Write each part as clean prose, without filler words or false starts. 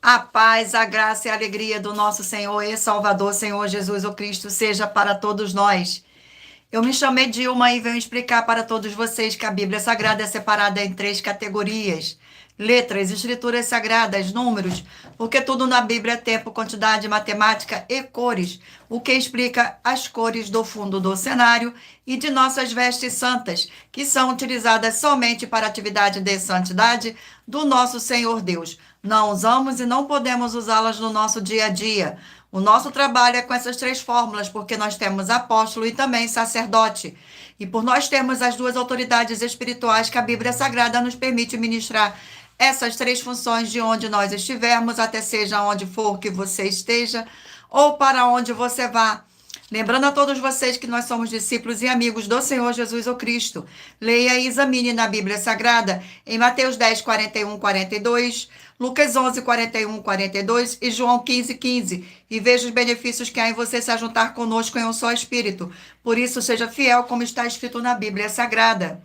A paz, a graça e a alegria do nosso Senhor e Salvador, Senhor Jesus o Cristo, seja para todos nós. Eu me chamei Dilma e venho explicar para todos vocês que a Bíblia Sagrada é separada em três categorias: letras, escrituras sagradas, números, porque tudo na Bíblia é tempo, quantidade, matemática e cores, o que explica as cores do fundo do cenário e de nossas vestes santas, que são utilizadas somente para a atividade de santidade do nosso Senhor Deus. Não usamos e não podemos usá-las no nosso dia a dia. O nosso trabalho é com essas três fórmulas, porque nós temos apóstolo e também sacerdote. E por nós termos as duas autoridades espirituais que a Bíblia Sagrada nos permite ministrar essas três funções de onde nós estivermos, até seja onde for que você esteja, ou para onde você vá. Lembrando a todos vocês que nós somos discípulos e amigos do Senhor Jesus o Cristo. Leia e examine na Bíblia Sagrada, em Mateus 10, 41, 42, Lucas 11, 41, 42 e João 15, 15. E veja os benefícios que há em você se ajuntar conosco em um só Espírito. Por isso, seja fiel como está escrito na Bíblia Sagrada.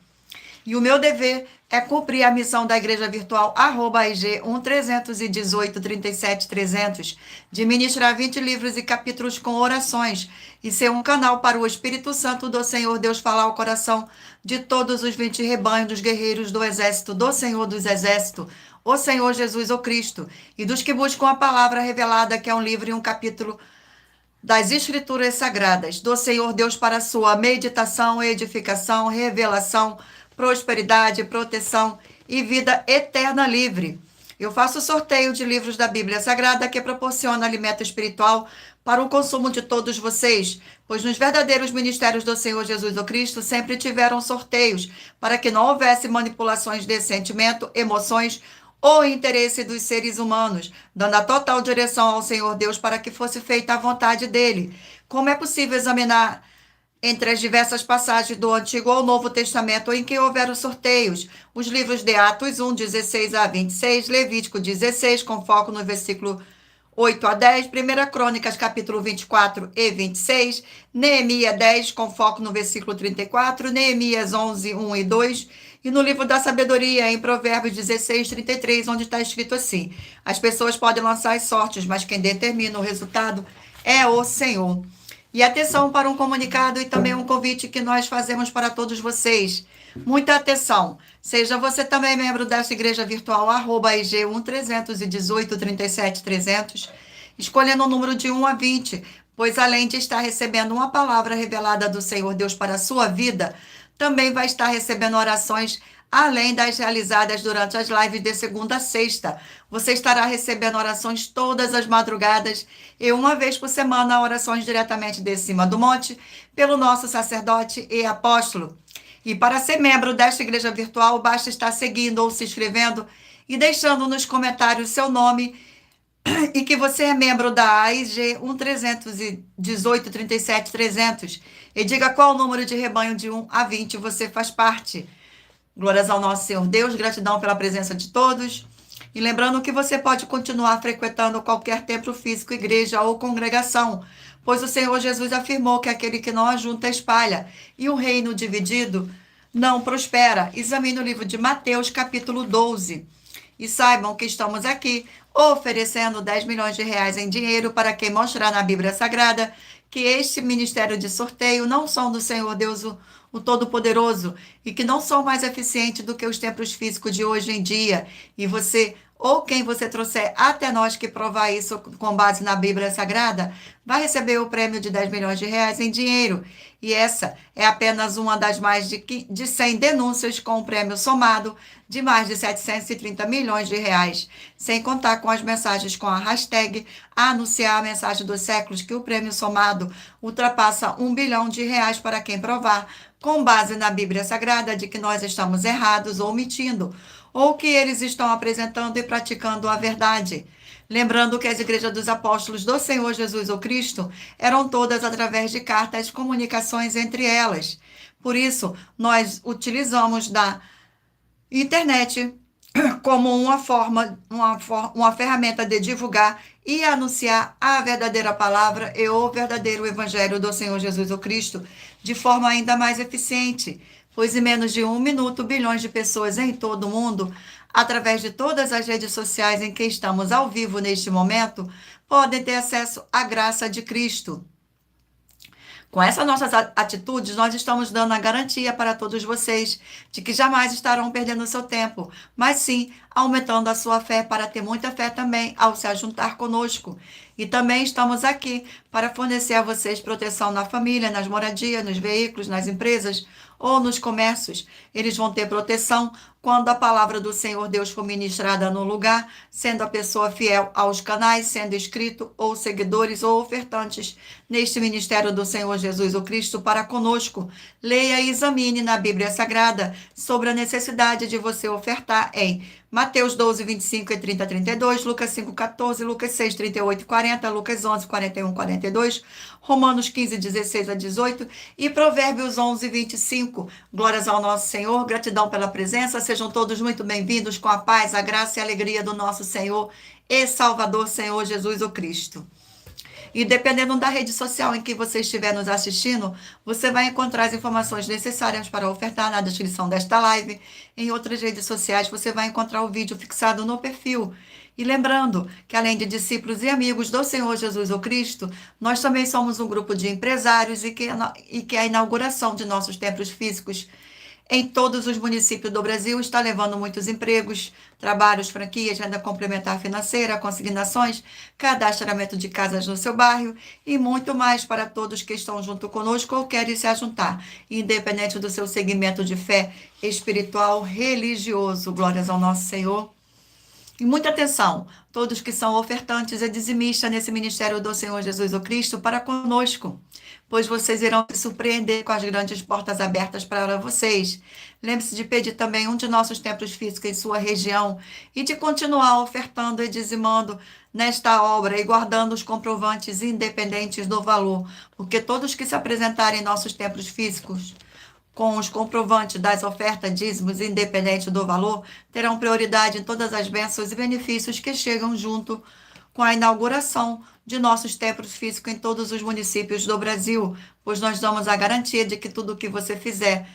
E o meu dever é cumprir a missão da Igreja Virtual @IG 1318 37 300, de ministrar 20 livros e capítulos com orações e ser um canal para o Espírito Santo do Senhor Deus falar ao coração de todos os 20 rebanhos dos guerreiros do exército do Senhor dos Exércitos, o Senhor Jesus o Cristo, e dos que buscam a palavra revelada, que é um livro e um capítulo das Escrituras Sagradas, do Senhor Deus para a sua meditação, edificação, revelação, prosperidade, proteção e vida eterna livre. Eu faço sorteio de livros da Bíblia Sagrada que proporciona alimento espiritual para o consumo de todos vocês, pois nos verdadeiros ministérios do Senhor Jesus o Cristo sempre tiveram sorteios para que não houvesse manipulações de sentimento, emoções ou interesse dos seres humanos, dando a total direção ao Senhor Deus para que fosse feita a vontade dele. Como é possível examinar entre as diversas passagens do Antigo ou Novo Testamento em que houveram sorteios? Os livros de Atos 1, 16 a 26, Levítico 16, com foco no versículo 8 a 10, 1 Crônicas, capítulo 24 e 26, Neemias 10, com foco no versículo 34, Neemias 11, 1 e 2, e no livro da sabedoria, em Provérbios 16, 33, onde está escrito assim: as pessoas podem lançar as sortes, mas quem determina o resultado é o Senhor. E atenção para um comunicado e também um convite que nós fazemos para todos vocês. Muita atenção. Seja você também membro dessa igreja virtual @IG 1318 37 300, escolhendo o número de 1 a 20, pois além de estar recebendo uma palavra revelada do Senhor Deus para a sua vida, também vai estar recebendo orações além das realizadas durante as lives de segunda a sexta. Você estará recebendo orações todas as madrugadas e uma vez por semana orações diretamente de cima do monte pelo nosso sacerdote e apóstolo. E para ser membro desta igreja virtual, basta estar seguindo ou se inscrevendo e deixando nos comentários seu nome e que você é membro da AIG 1318 37 300 e diga qual o número de rebanho de 1 a 20 você faz parte. Glórias ao nosso Senhor Deus, gratidão pela presença de todos. E lembrando que você pode continuar frequentando qualquer templo físico, igreja ou congregação, pois o Senhor Jesus afirmou que aquele que não ajunta espalha, e o reino dividido não prospera. Examine o livro de Mateus, capítulo 12. E saibam que estamos aqui oferecendo 10 milhões de reais em dinheiro para quem mostrar na Bíblia Sagrada que este ministério de sorteio não são do Senhor Deus, o Todo-Poderoso, e que não são mais eficientes do que os templos físicos de hoje em dia. E você, ou quem você trouxer até nós que provar isso com base na Bíblia Sagrada, vai receber o prêmio de 10 milhões de reais em dinheiro. E essa é apenas uma das mais de 100 denúncias com um prêmio somado de mais de 730 milhões de reais, sem contar com as mensagens com a hashtag anunciar a mensagem dos séculos, que o prêmio somado ultrapassa 1 bilhão de reais para quem provar, com base na Bíblia Sagrada, de que nós estamos errados ou mentindo, ou que eles estão apresentando e praticando a verdade. Lembrando que as igrejas dos apóstolos do Senhor Jesus o Cristo eram todas através de cartas, comunicações entre elas. Por isso, nós utilizamos da internet como uma ferramenta de divulgar e anunciar a verdadeira palavra e o verdadeiro evangelho do Senhor Jesus o Cristo de forma ainda mais eficiente. pois em menos de 1 minuto, bilhões de pessoas em todo o mundo, através de todas as redes sociais em que estamos ao vivo neste momento, podem ter acesso à graça de Cristo. Com essas nossas atitudes, nós estamos dando a garantia para todos vocês de que jamais estarão perdendo o seu tempo, mas sim aumentando a sua fé para ter muita fé também ao se ajuntar conosco. E também estamos aqui para fornecer a vocês proteção na família, nas moradias, nos veículos, nas empresas ou nos comércios. Eles vão ter proteção quando a palavra do Senhor Deus for ministrada no lugar, sendo a pessoa fiel aos canais, sendo inscrito ou seguidores ou ofertantes neste ministério do Senhor Jesus o Cristo para conosco. Leia e examine na Bíblia Sagrada sobre a necessidade de você ofertar em Mateus 12, 25 e 30, 32, Lucas 5, 14, Lucas 6, 38 e 40, Lucas 11, 41, 42, Romanos 15, 16 a 18 e Provérbios 11, 25. Glórias ao nosso Senhor, gratidão pela presença, sejam todos muito bem-vindos com a paz, a graça e a alegria do nosso Senhor e Salvador, Senhor Jesus o Cristo. E dependendo da rede social em que você estiver nos assistindo, você vai encontrar as informações necessárias para ofertar na descrição desta live. Em outras redes sociais, você vai encontrar o vídeo fixado no perfil. E lembrando que, além de discípulos e amigos do Senhor Jesus o Cristo, nós também somos um grupo de empresários e que a inauguração de nossos templos físicos em todos os municípios do Brasil está levando muitos empregos, trabalhos, franquias, renda complementar financeira, consignações, cadastramento de casas no seu bairro e muito mais para todos que estão junto conosco ou querem se ajuntar, independente do seu segmento de fé espiritual, religioso. Glórias ao nosso Senhor. E muita atenção, todos que são ofertantes e dizimistas nesse ministério do Senhor Jesus o Cristo para conosco, pois vocês irão se surpreender com as grandes portas abertas para vocês. Lembre-se de pedir também um de nossos templos físicos em sua região e de continuar ofertando e dizimando nesta obra e guardando os comprovantes independentes do valor, porque todos que se apresentarem em nossos templos físicos com os comprovantes das ofertas, dízimos, independente do valor, terão prioridade em todas as bênçãos e benefícios que chegam junto com a inauguração de nossos templos físicos em todos os municípios do Brasil, pois nós damos a garantia de que tudo o que você fizer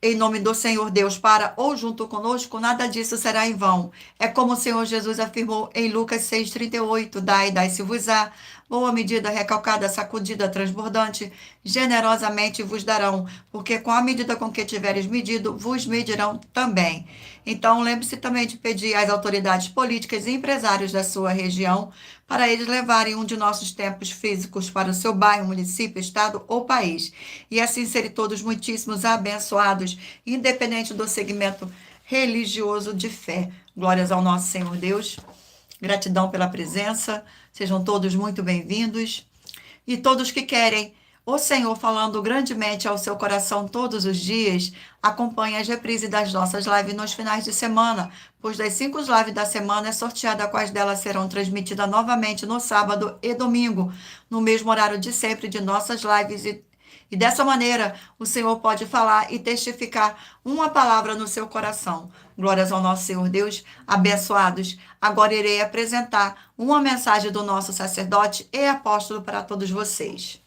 em nome do Senhor Deus para ou junto conosco, nada disso será em vão. É como o Senhor Jesus afirmou em Lucas 6,38, dai-se-vos-á, boa medida, recalcada, sacudida, transbordante, generosamente vos darão, porque com a medida com que tiveres medido, vos medirão também. Então, lembre-se também de pedir às autoridades políticas e empresários da sua região para eles levarem um de nossos templos físicos para o seu bairro, município, estado ou país. E assim serem todos muitíssimos abençoados, independente do segmento religioso de fé. Glórias ao nosso Senhor Deus. Gratidão pela presença. Sejam todos muito bem-vindos. E todos que querem o Senhor falando grandemente ao seu coração todos os dias, acompanhe as reprises das nossas lives nos finais de semana, pois das 5 lives da semana é sorteada quais delas serão transmitidas novamente no sábado e domingo, no mesmo horário de sempre de nossas lives. E dessa maneira, o Senhor pode falar e testificar uma palavra no seu coração. Glórias ao nosso Senhor Deus, abençoados. Agora irei apresentar uma mensagem do nosso sacerdote e apóstolo para todos vocês.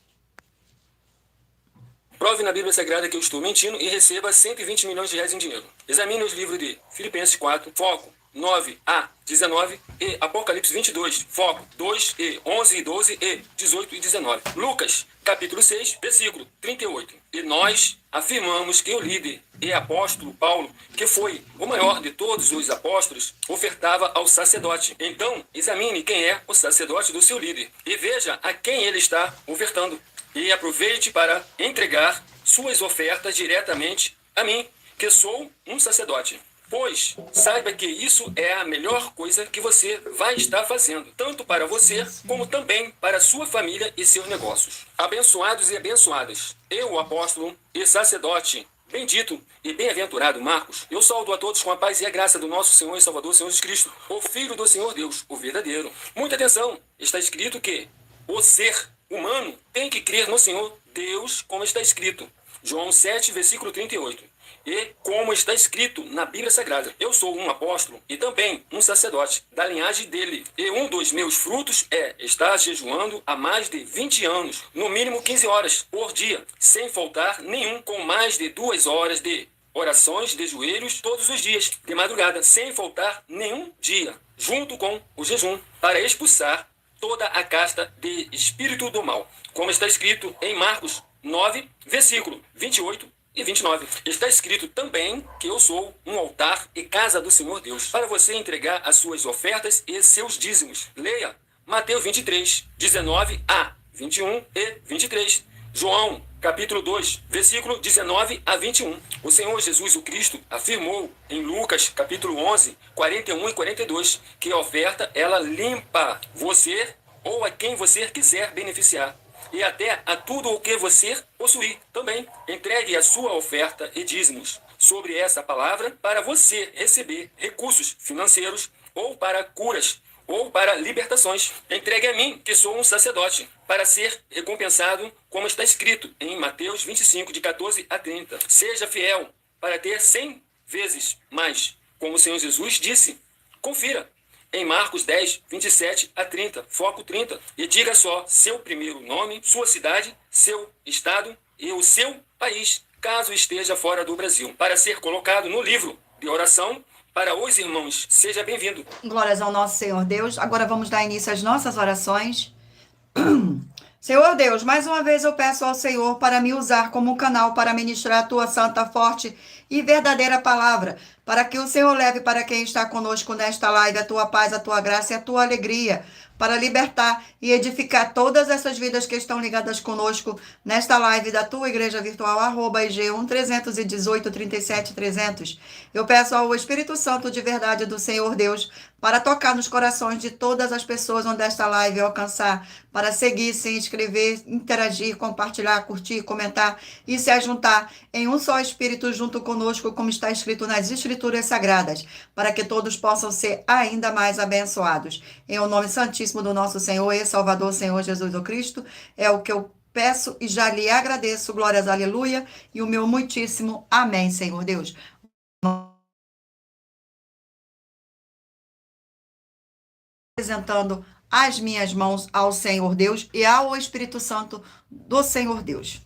Prove na Bíblia Sagrada que eu estou mentindo e receba 120 milhões de reais em dinheiro. Examine os livros de Filipenses 4, foco 9 a 19 e Apocalipse 22, foco 2 e 11 e 12 e 18 e 19. Lucas, capítulo 6, versículo 38. E nós afirmamos que o líder e apóstolo Paulo, que foi o maior de todos os apóstolos, ofertava ao sacerdote. Então, examine quem é o sacerdote do seu líder e veja a quem ele está ofertando. E aproveite para entregar suas ofertas diretamente a mim, que sou um sacerdote. Pois saiba que isso é a melhor coisa que você vai estar fazendo, tanto para você, como também para sua família e seus negócios. Abençoados e abençoadas, eu, o apóstolo e sacerdote, bendito e bem-aventurado Marcos, eu saúdo a todos com a paz e a graça do nosso Senhor e Salvador, Senhor Jesus Cristo, o Filho do Senhor Deus, o verdadeiro. Muita atenção, está escrito que o ser humano tem que crer no Senhor Deus, como está escrito. João 7, versículo 38. E como está escrito na Bíblia Sagrada, eu sou um apóstolo e também um sacerdote da linhagem dele. E um dos meus frutos é estar jejuando há mais de 20 anos, no mínimo 15 horas por dia, sem faltar nenhum, com mais de 2 horas de orações de joelhos todos os dias, de madrugada, sem faltar nenhum dia, junto com o jejum, para expulsar toda a casta de espírito do mal, como está escrito em Marcos 9, versículo 28 e 29. Está escrito também que eu sou um altar e casa do Senhor Deus, para você entregar as suas ofertas e seus dízimos. Leia Mateus 23, 19 a 21 e 23. João, capítulo 2, versículo 19 a 21. O Senhor Jesus o Cristo afirmou em Lucas, capítulo 11, 41 e 42, que a oferta, ela limpa você ou a quem você quiser beneficiar. E até a tudo o que você possuir também. Entregue a sua oferta e dízimos sobre essa palavra para você receber recursos financeiros ou para curas ou para libertações. Entregue a mim, que sou um sacerdote, para ser recompensado, como está escrito em Mateus 25, de 14 a 30. Seja fiel para ter 100 vezes mais, como o Senhor Jesus disse. Confira em Marcos 10, 27 a 30, foco 30, e diga só seu primeiro nome, sua cidade, seu estado e o seu país, caso esteja fora do Brasil, para ser colocado no livro de oração para os irmãos. Seja bem-vindo. Glórias ao nosso Senhor Deus. Agora vamos dar início às nossas orações. Senhor Deus, mais uma vez eu peço ao Senhor para me usar como um canal para ministrar a tua santa, forte e verdadeira palavra, para que o Senhor leve para quem está conosco nesta live a tua paz, a tua graça e a tua alegria, para libertar e edificar todas essas vidas que estão ligadas conosco nesta live da tua igreja virtual, @ig1-318-37-300. Eu peço ao Espírito Santo de verdade do Senhor Deus para tocar nos corações de todas as pessoas onde esta live alcançar, para seguir, se inscrever, interagir, compartilhar, curtir, comentar e se ajuntar em um só Espírito junto conosco, como está escrito nas Escrituras Sagradas, para que todos possam ser ainda mais abençoados. Em o nome santíssimo do nosso Senhor e Salvador, Senhor Jesus o Cristo, é o que eu peço e já lhe agradeço. Glórias, aleluia, e o meu muitíssimo amém, Senhor Deus. Apresentando as minhas mãos ao Senhor Deus e ao Espírito Santo do Senhor Deus.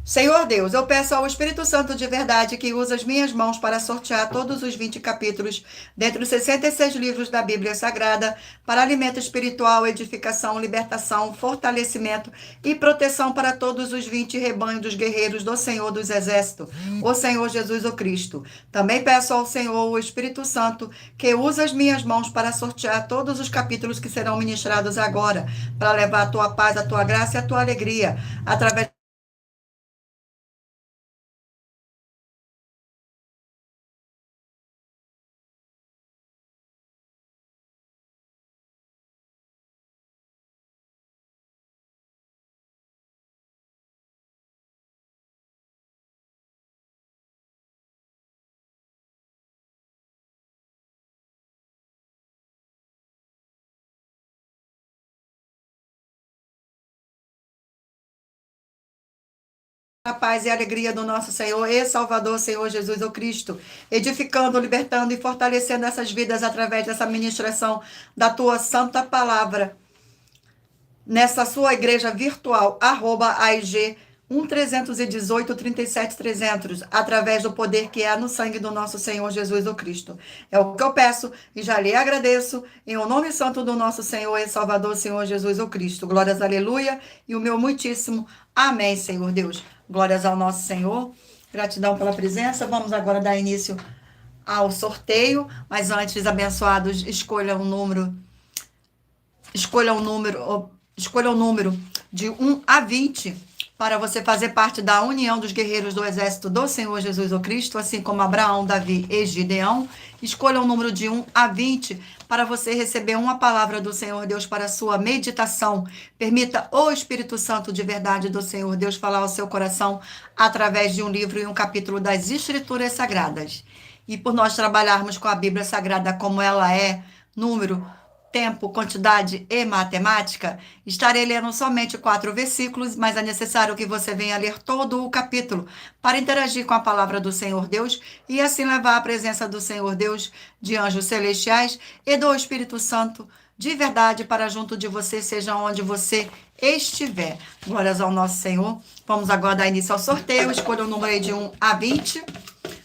Senhor Deus, eu peço ao Espírito Santo de verdade que use as minhas mãos para sortear todos os 20 capítulos dentre os 66 livros da Bíblia Sagrada para alimento espiritual, edificação, libertação, fortalecimento e proteção para todos os 20 rebanhos dos guerreiros do Senhor dos Exércitos, o Senhor Jesus o Cristo. Também peço ao Senhor, o Espírito Santo, que use as minhas mãos para sortear todos os capítulos que serão ministrados agora, para levar a tua paz, a tua graça e a tua alegria, através a paz e a alegria do nosso Senhor e Salvador, Senhor Jesus o Cristo, edificando, libertando e fortalecendo essas vidas através dessa ministração da tua santa palavra, nessa sua igreja virtual, @AIG 1-318-37-300, através do poder que há no sangue do nosso Senhor Jesus o Cristo. É o que eu peço e já lhe agradeço, em o nome santo do nosso Senhor e Salvador, Senhor Jesus o Cristo. Glórias, aleluia, e o meu muitíssimo amém, Senhor Deus. Glórias ao nosso Senhor. Gratidão pela presença. Vamos agora dar início ao sorteio, mas antes, abençoados, escolha um número de 1 a 20 para você fazer parte da união dos guerreiros do exército do Senhor Jesus o Cristo, assim como Abraão, Davi e Gideão. Escolha um número de 1 a 20 para você receber uma palavra do Senhor Deus para a sua meditação. Permita o Espírito Santo de verdade do Senhor Deus falar ao seu coração através de um livro e um capítulo das Escrituras Sagradas. E por nós trabalharmos com a Bíblia Sagrada como ela é, número tempo, quantidade e matemática, estarei lendo somente 4 versículos, mas é necessário que você venha ler todo o capítulo para interagir com a palavra do Senhor Deus e assim levar a presença do Senhor Deus, de anjos celestiais e do Espírito Santo de verdade para junto de você, seja onde você estiver. Glórias ao nosso Senhor. Vamos agora dar início ao sorteio. Escolha o número aí de 1 a 20.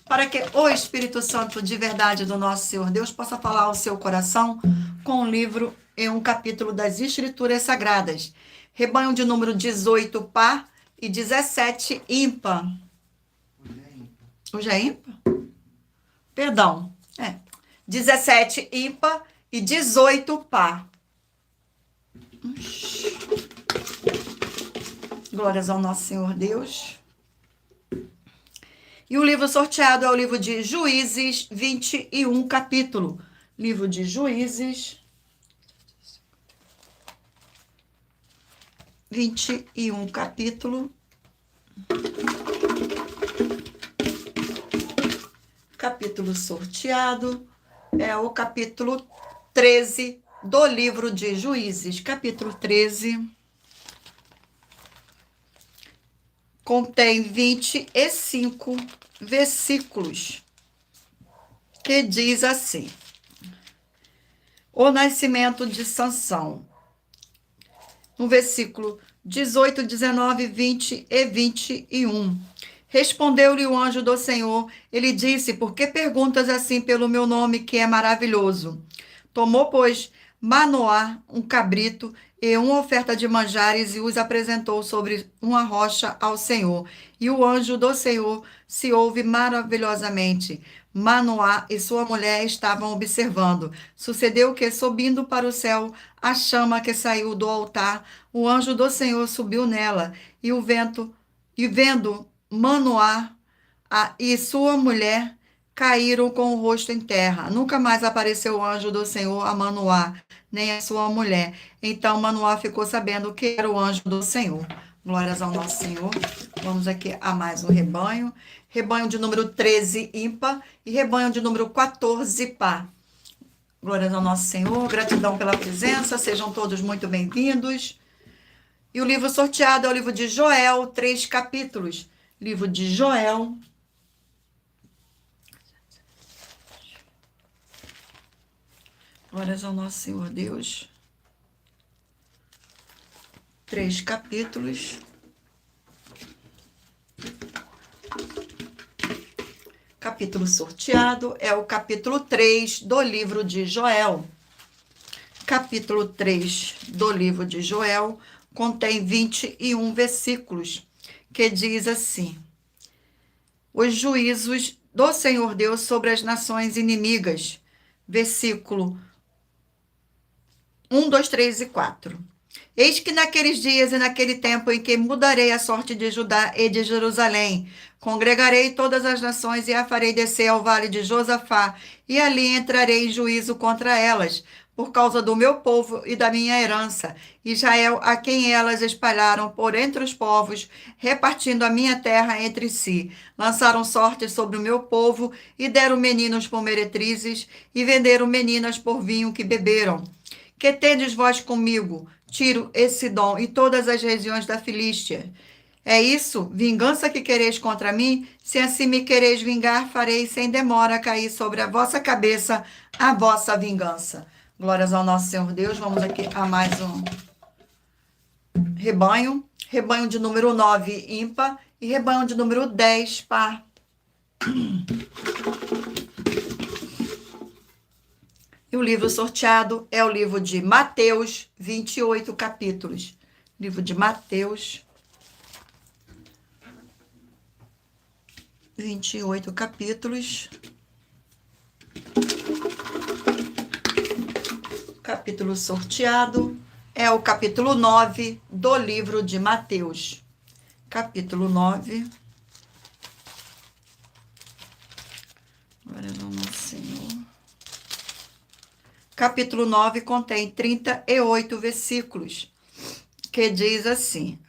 Para que o Espírito Santo de verdade do nosso Senhor Deus possa falar ao seu coração com um livro e um capítulo das Escrituras Sagradas. Rebanho de número 18 par e 17 ímpar. Hoje é ímpar? Perdão. 17 ímpar e 18 par. Glórias ao nosso Senhor Deus. E o livro sorteado é o livro de Juízes, 21 capítulo. Livro de Juízes, 21 capítulo. Capítulo sorteado é o capítulo 13 do livro de Juízes. Capítulo 13 contém 25 versículos, que diz assim: o nascimento de Sansão. No versículo 18, 19, 20 e 21. Respondeu-lhe o anjo do Senhor, ele disse: por que perguntas assim pelo meu nome, que é maravilhoso? Tomou, pois, Manoá, um cabrito, e uma oferta de manjares, e os apresentou sobre uma rocha ao Senhor. E o anjo do Senhor se ouve maravilhosamente. Manoá e sua mulher estavam observando. Sucedeu que, subindo para o céu, a chama que saiu do altar, o anjo do Senhor subiu nela, e vendo Manoá e sua mulher caíram com o rosto em terra. Nunca mais apareceu o anjo do Senhor a Manoá, nem a sua mulher. Então Manoá ficou sabendo que era o anjo do Senhor. Glórias ao nosso Senhor. Vamos aqui a mais um rebanho. Rebanho de número 13 ímpar e rebanho de número 14 par. Glórias ao nosso Senhor. Gratidão pela presença. Sejam todos muito bem-vindos. E o livro sorteado é o livro de Joel, 3 capítulos. Livro de Joel. Glórias ao nosso Senhor Deus. 3 capítulos. Capítulo sorteado é o capítulo 3 do livro de Joel. Capítulo 3 do livro de Joel contém 21 versículos, que diz assim: os juízos do Senhor Deus sobre as nações inimigas. Versículo 1, 2, 3 e 4. Eis que naqueles dias e naquele tempo em que mudarei a sorte de Judá e de Jerusalém, congregarei todas as nações e a farei descer ao vale de Josafá, e ali entrarei em juízo contra elas, por causa do meu povo e da minha herança, Israel, a quem elas espalharam por entre os povos, repartindo a minha terra entre si. Lançaram sorte sobre o meu povo e deram meninos por meretrizes e venderam meninas por vinho que beberam. Que tendes vós comigo, Tiro e Sidom e todas as regiões da Filístia? É isso, vingança que quereis contra mim? Se assim me quereis vingar, farei sem demora cair sobre a vossa cabeça a vossa vingança. Glórias ao nosso Senhor Deus. Vamos aqui a mais um rebanho. Rebanho de número 9, ímpar, e rebanho de número 10, par. E o livro sorteado é o livro de Mateus, 28 capítulos. Livro de Mateus, 28 capítulos. Capítulo sorteado é o capítulo 9 do livro de Mateus. Capítulo 9. Glória ao nosso Senhor. Capítulo 9 contém 38 versículos, que diz assim,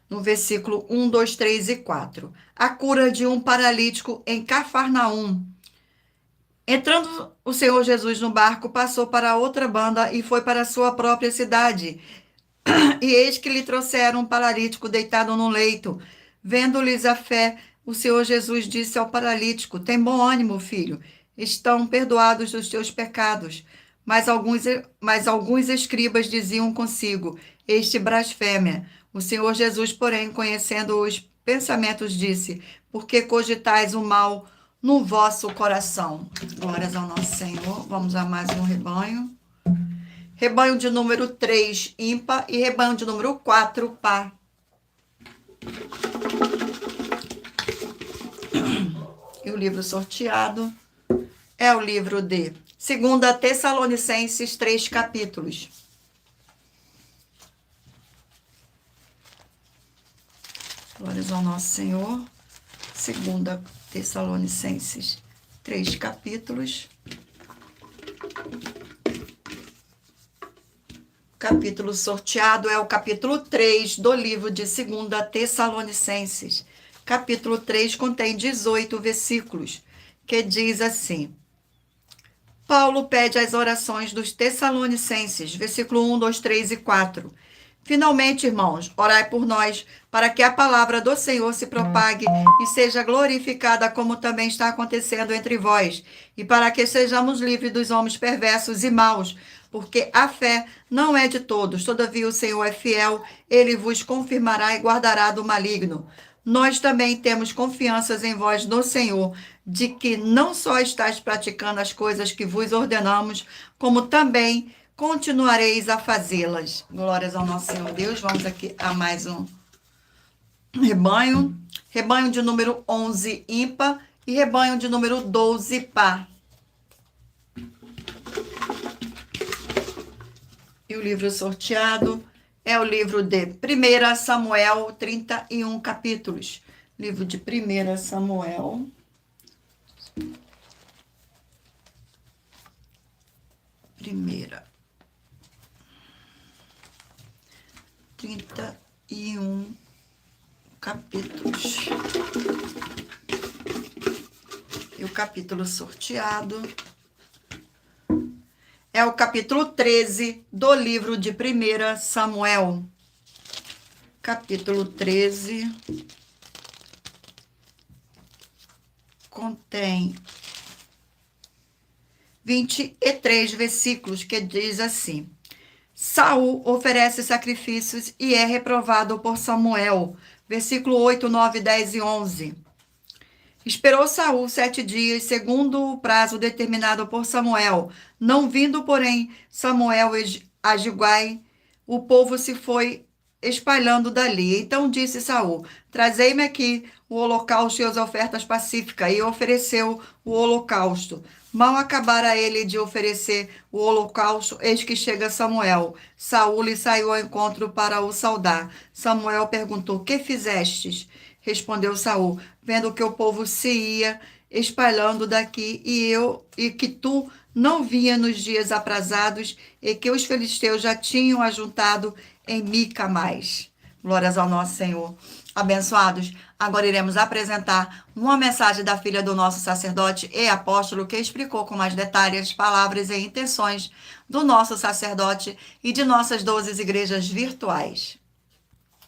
no versículo 1, 2, 3 e 4. A cura de um paralítico em Cafarnaum. Entrando o Senhor Jesus no barco, passou para outra banda e foi para a sua própria cidade. E eis que lhe trouxeram um paralítico deitado no leito. Vendo-lhes a fé, o Senhor Jesus disse ao paralítico: Tem bom ânimo, filho, estão perdoados os teus pecados. Mas alguns escribas diziam consigo: Este blasfêmia. O Senhor Jesus, porém, conhecendo os pensamentos, disse: Por que cogitais o mal no vosso coração? Glórias ao nosso Senhor. Vamos a mais um rebanho. Rebanho de número 3, ímpar, e rebanho de número 4, par. E o livro sorteado é o livro de 2 Tessalonicenses, 3 capítulos. Glórias ao nosso Senhor. 2 Tessalonicenses, 3 capítulos. Capítulo sorteado é o capítulo 3 do livro de 2 Tessalonicenses. Capítulo 3 contém 18 versículos, que diz assim: Paulo pede as orações dos Tessalonicenses, versículo 1, 2, 3 e 4. Finalmente, irmãos, orai por nós, para que a palavra do Senhor se propague e seja glorificada, como também está acontecendo entre vós, e para que sejamos livres dos homens perversos e maus, porque a fé não é de todos. Todavia o Senhor é fiel, ele vos confirmará e guardará do maligno. Nós também temos confianças em vós no Senhor, de que não só estáis praticando as coisas que vos ordenamos, como também continuareis a fazê-las. Glórias ao nosso Senhor Deus. Vamos aqui a mais um rebanho. Rebanho de número 11, ímpar, e rebanho de número 12, par. E o livro sorteado é o livro de 1 Samuel, 31 capítulos. Livro de 1 Samuel. Primeira. 31 capítulos. E o capítulo sorteado é o capítulo 13 do livro de 1 Samuel. Capítulo 13 contém 23 versículos, que diz assim: Saul oferece sacrifícios e é reprovado por Samuel. Versículo 8, 9, 10 e 11. Esperou Saul 7 dias, segundo o prazo determinado por Samuel. Não vindo, porém, Samuel a Gilgai, o povo se foi espalhando dali. Então disse Saul: Trazei-me aqui o holocausto e as ofertas pacíficas. E ofereceu o holocausto. Mal acabara ele de oferecer o holocausto, eis que chega Samuel. Saul lhe saiu ao encontro para o saudar. Samuel perguntou: Que fizestes? Respondeu Saul: Vendo que o povo se ia espalhando daqui e que tu não vinha nos dias aprazados e que os filisteus já tinham ajuntado em Mica mais. Glórias ao nosso Senhor. Abençoados, agora iremos apresentar uma mensagem da filha do nosso sacerdote e apóstolo, que explicou com mais detalhes as palavras e intenções do nosso sacerdote e de nossas 12 igrejas virtuais.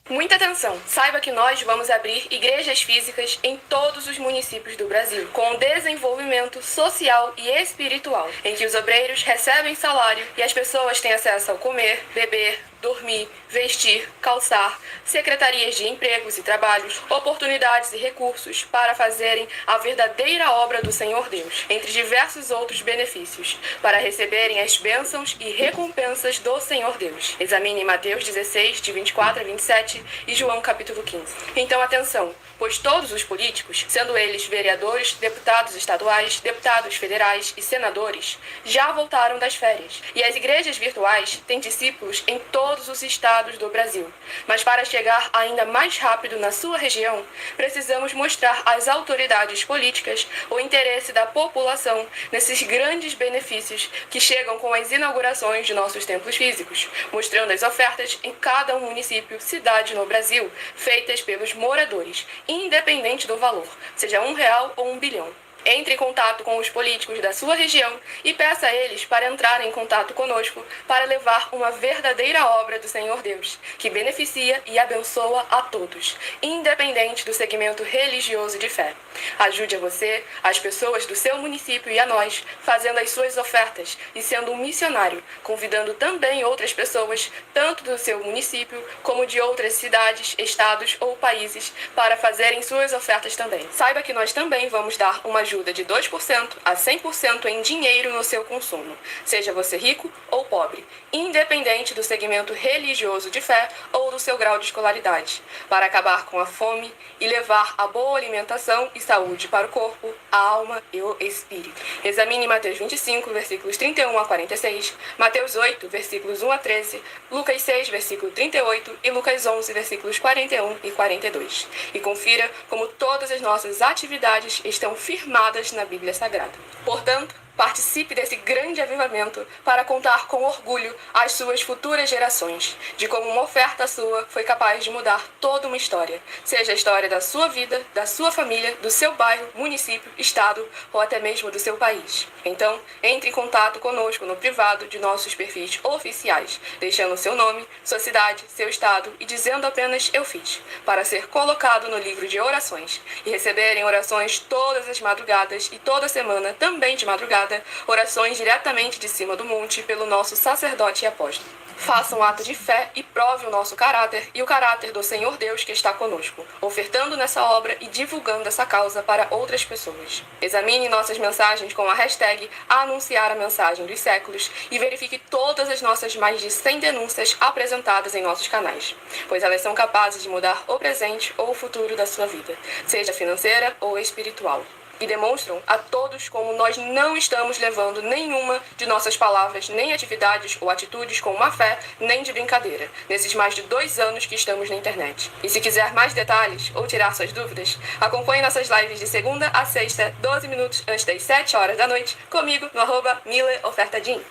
Muita atenção! Saiba que nós vamos abrir igrejas físicas em todos os municípios do Brasil, com desenvolvimento social e espiritual, em que os obreiros recebem salário e as pessoas têm acesso ao comer, beber, dormir, vestir, calçar, secretarias de empregos e trabalhos, oportunidades e recursos para fazerem a verdadeira obra do Senhor Deus, entre diversos outros benefícios, para receberem as bênçãos e recompensas do Senhor Deus. Examine Mateus 16, de 24 a 27 e João capítulo 15. Então atenção, pois todos os políticos, sendo eles vereadores, deputados estaduais, deputados federais e senadores, já voltaram das férias. E as igrejas virtuais têm discípulos em todos os estados do Brasil. Mas para chegar ainda mais rápido na sua região, precisamos mostrar às autoridades políticas o interesse da população nesses grandes benefícios que chegam com as inaugurações de nossos templos físicos, mostrando as ofertas em cada município, cidade no Brasil, feitas pelos moradores, independente do valor, seja R$1 ou R$1 bilhão. Entre em contato com os políticos da sua região e peça a eles para entrarem em contato conosco para levar uma verdadeira obra do Senhor Deus, que beneficia e abençoa a todos, independente do segmento religioso de fé. Ajude a você, as pessoas do seu município e a nós, fazendo as suas ofertas e sendo um missionário, convidando também outras pessoas, tanto do seu município como de outras cidades, estados ou países, para fazerem suas ofertas também. Saiba que nós também vamos dar uma ajuda de 2% a 100% em dinheiro no seu consumo, seja você rico ou pobre, independente do segmento religioso de fé ou do seu grau de escolaridade, para acabar com a fome e levar a boa alimentação e saúde para o corpo, a alma e o espírito. Examine Mateus 25, versículos 31 a 46, Mateus 8, versículos 1 a 13, Lucas 6, versículo 38 e Lucas 11, versículos 41 e 42. E confira como todas as nossas atividades estão firmadas na Bíblia Sagrada. Portanto, participe desse grande avivamento para contar com orgulho às suas futuras gerações, de como uma oferta sua foi capaz de mudar toda uma história, seja a história da sua vida, da sua família, do seu bairro, município, estado ou até mesmo do seu país. Então, entre em contato conosco no privado de nossos perfis oficiais, deixando seu nome, sua cidade, seu estado e dizendo apenas "eu fiz", para ser colocado no livro de orações e receberem orações todas as madrugadas e toda semana também de madrugada, orações diretamente de cima do monte pelo nosso sacerdote e apóstolo. Faça um ato de fé e prove o nosso caráter e o caráter do Senhor Deus que está conosco, ofertando nessa obra e divulgando essa causa para outras pessoas. Examine nossas mensagens com a hashtag Anunciar a Mensagem dos Séculos e verifique todas as nossas mais de 100 denúncias apresentadas em nossos canais, pois elas são capazes de mudar o presente ou o futuro da sua vida, seja financeira ou espiritual. E demonstram a todos como nós não estamos levando nenhuma de nossas palavras, nem atividades ou atitudes com má fé, nem de brincadeira, nesses mais de 2 anos que estamos na internet. E se quiser mais detalhes ou tirar suas dúvidas, acompanhe nossas lives de segunda a sexta, 12 minutos antes das 7 horas da noite, comigo no @MileOfertadim.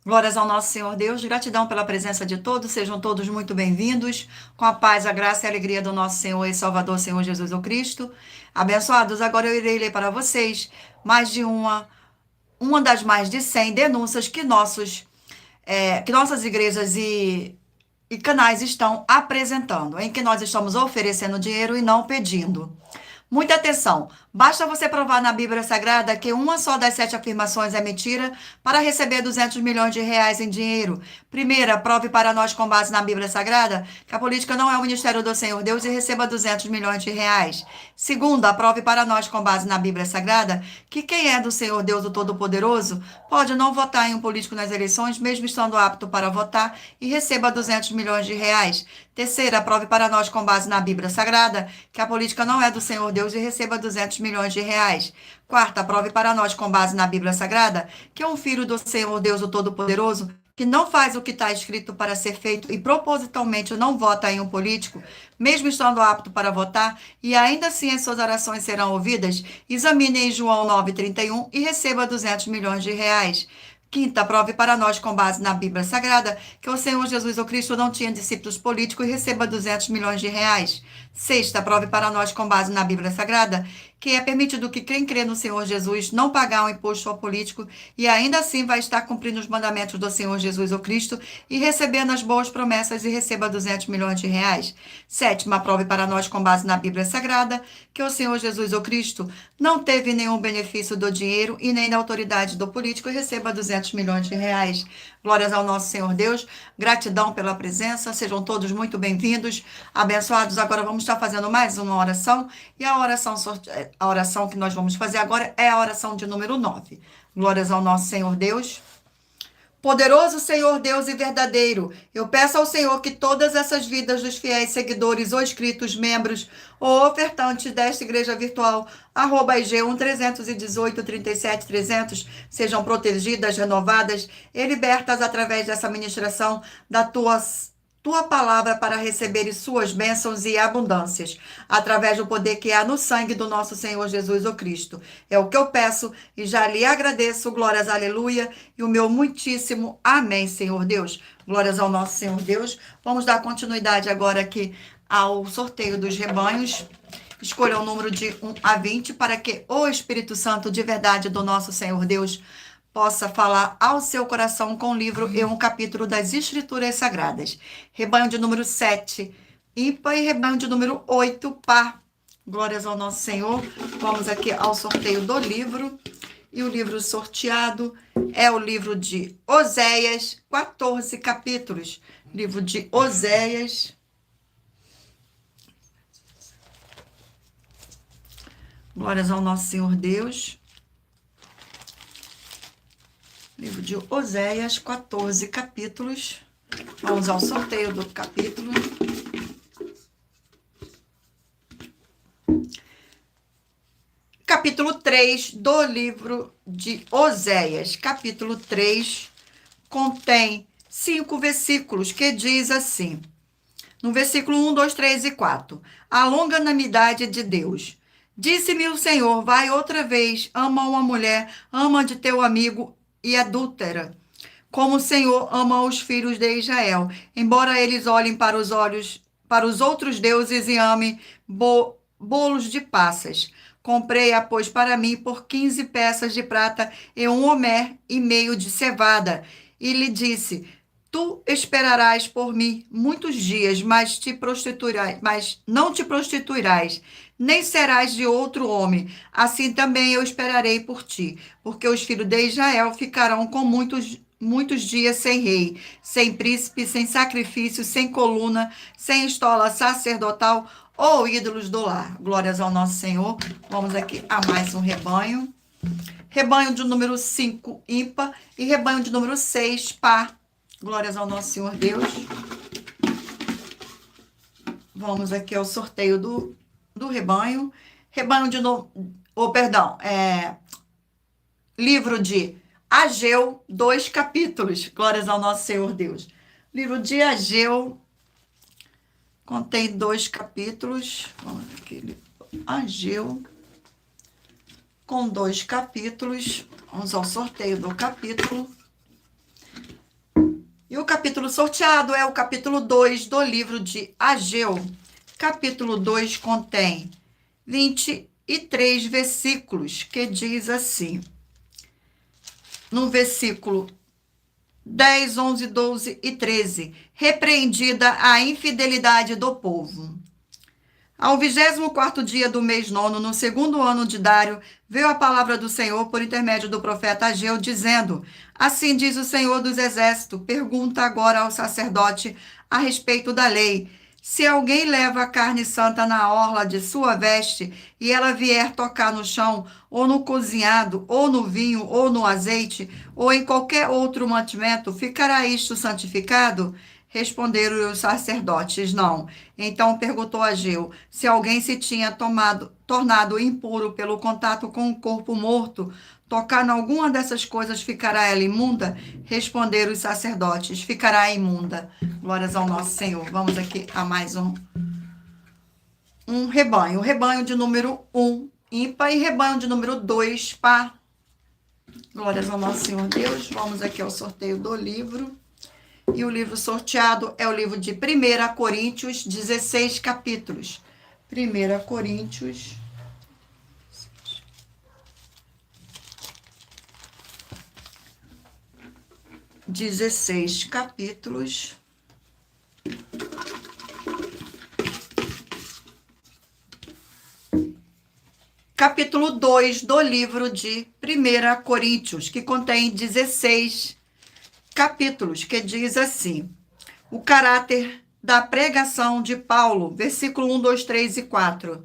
Glórias ao nosso Senhor Deus, gratidão pela presença de todos, sejam todos muito bem-vindos, com a paz, a graça e a alegria do nosso Senhor e Salvador, Senhor Jesus o Cristo. Abençoados, agora eu irei ler para vocês mais de uma das mais de 100 denúncias que nossas igrejas e canais estão apresentando, em que nós estamos oferecendo dinheiro e não pedindo. Muita atenção, basta você provar na Bíblia Sagrada que uma só das 7 afirmações é mentira para receber 200 milhões de reais em dinheiro. Primeira, prove para nós com base na Bíblia Sagrada que a política não é o ministério do Senhor Deus e receba 200 milhões de reais. Segunda, prove para nós com base na Bíblia Sagrada que quem é do Senhor Deus o Todo-Poderoso pode não votar em um político nas eleições, mesmo estando apto para votar, e receba 200 milhões de reais. Terceira, prove para nós com base na Bíblia Sagrada que a política não é do Senhor Deus e receba 200 milhões de reais. Quarta, prove para nós com base na Bíblia Sagrada que um filho do Senhor Deus o Todo-Poderoso que não faz o que está escrito para ser feito e propositalmente não vota em um político, mesmo estando apto para votar, e ainda assim as suas orações serão ouvidas, examine em João 9,31 e receba 200 milhões de reais. Quinta, prove para nós com base na Bíblia Sagrada que o Senhor Jesus o Cristo não tinha discípulos políticos e receba 200 milhões de reais. Sexta, prove para nós com base na Bíblia Sagrada que é permitido que quem crê no Senhor Jesus não pagar um imposto ao político e ainda assim vai estar cumprindo os mandamentos do Senhor Jesus o Cristo e recebendo as boas promessas e receba 200 milhões de reais. Sétima, prove para nós com base na Bíblia Sagrada que o Senhor Jesus o Cristo não teve nenhum benefício do dinheiro e nem da autoridade do político e receba 200 milhões de reais. Glórias ao nosso Senhor Deus, gratidão pela presença, sejam todos muito bem-vindos, abençoados. Agora vamos estar fazendo mais uma oração, e a oração que nós vamos fazer agora é a oração de número 9. Glórias ao nosso Senhor Deus. Poderoso Senhor Deus e verdadeiro, eu peço ao Senhor que todas essas vidas dos fiéis seguidores ou inscritos, membros ou ofertantes desta igreja virtual, @IG1-318-37-300, sejam protegidas, renovadas e libertas através dessa ministração da tua palavra para receber suas bênçãos e abundâncias, através do poder que há no sangue do nosso Senhor Jesus o Cristo. É o que eu peço e já lhe agradeço. Glórias, aleluia, e o meu muitíssimo amém, Senhor Deus. Glórias ao nosso Senhor Deus. Vamos dar continuidade agora aqui ao sorteio dos rebanhos. Escolha o número de 1 a 20 para que o Espírito Santo de verdade do nosso Senhor Deus possa falar ao seu coração com um livro e um capítulo das Escrituras Sagradas. Rebanho de número 7, ímpar, e rebanho de número 8, par. Glórias ao nosso Senhor. Vamos aqui ao sorteio do livro. E o livro sorteado é o livro de Oséias, 14 capítulos. Livro de Oséias. Glórias ao nosso Senhor Deus. Livro de Oséias, 14 capítulos. Vamos ao sorteio do capítulo. Capítulo 3 do livro de Oséias. Capítulo 3 contém 5 versículos que diz assim. No versículo 1, 2, 3 e 4. A longanimidade de Deus. Disse-me o Senhor, vai outra vez, ama uma mulher, ama de teu amigo e adúltera, como o Senhor ama os filhos de Israel, embora eles olhem para os outros deuses e amem bolos de passas. Comprei-a, pois, para mim por 15 peças de prata e 1 homer e meio de cevada. E lhe disse, tu esperarás por mim muitos dias, mas não te prostituirás, nem serás de outro homem. Assim também eu esperarei por ti, porque os filhos de Israel ficarão com muitos dias sem rei, sem príncipe, sem sacrifício, sem coluna, sem estola sacerdotal ou ídolos do lar. Glórias ao nosso Senhor. Vamos aqui a mais um rebanho. Rebanho de número 5, ímpar, e rebanho de número 6, par. Glórias ao nosso Senhor Deus. Vamos aqui ao sorteio do rebanho. Rebanho de livro de Ageu, 2 capítulos. Glórias ao nosso Senhor Deus. Livro de Ageu contém 2 capítulos. Vamos aqui, Ageu com 2 capítulos. Vamos ao sorteio do capítulo. E o capítulo sorteado é o capítulo 2 do livro de Ageu. Capítulo 2 contém 23 versículos, que diz assim. No versículo 10, 11, 12 e 13. Repreendida a infidelidade do povo. Ao 24º dia do mês nono, no 2º ano de Dário, veio a palavra do Senhor por intermédio do profeta Ageu, dizendo, assim diz o Senhor dos Exércitos, pergunta agora ao sacerdote a respeito da lei. Se alguém leva a carne santa na orla de sua veste, e ela vier tocar no chão, ou no cozinhado, ou no vinho, ou no azeite, ou em qualquer outro mantimento, ficará isto santificado? Responderam os sacerdotes, não. Então perguntou Ageu, se alguém se tinha tornado impuro pelo contato com o corpo morto, tocar em alguma dessas coisas, ficará ela imunda? Responderam os sacerdotes, ficará imunda. Glórias ao nosso Senhor. Vamos aqui a mais um rebanho. Rebanho de número 1, ímpar, e rebanho de número 2, par. Glórias ao nosso Senhor Deus. Vamos aqui ao sorteio do livro. E o livro sorteado é o livro de 1 Coríntios, 16 capítulos. 1 Coríntios 16 capítulos. Capítulo 2 do livro de 1 Coríntios, que contém 16 capítulos, que diz assim, o caráter da pregação de Paulo, versículo 1, 2, 3 e 4.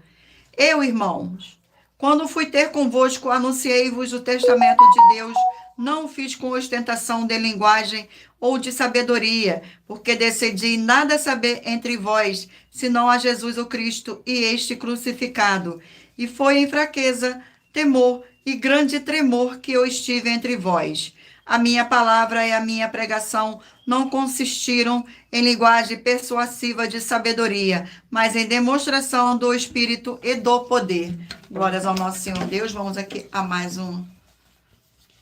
Eu, irmãos, quando fui ter convosco, anunciei-vos o testamento de Deus, não o fiz com ostentação de linguagem ou de sabedoria, porque decidi nada saber entre vós, senão a Jesus o Cristo e este crucificado. E foi em fraqueza, temor e grande tremor que eu estive entre vós. A minha palavra e a minha pregação não consistiram em linguagem persuasiva de sabedoria, mas em demonstração do Espírito e do poder. Glórias ao nosso Senhor Deus. Vamos aqui a mais um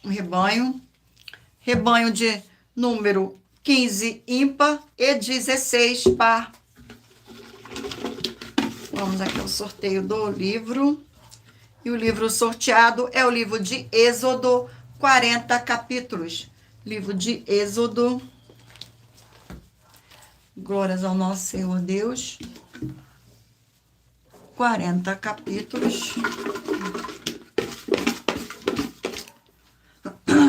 rebanho. Rebanho de número 15, ímpar, e 16, par. Vamos aqui ao sorteio do livro. E o livro sorteado é o livro de Êxodo, 40 capítulos. Livro de Êxodo. Glórias ao nosso Senhor Deus. 40 capítulos.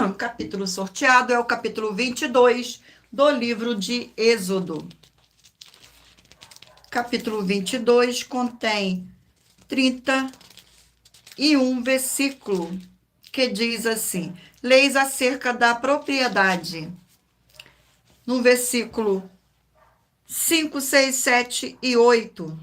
O capítulo sorteado é o capítulo 22 do livro de Êxodo. Capítulo 22 contém 31 versículo que diz assim: leis acerca da propriedade. No versículo 5, 6, 7 e 8.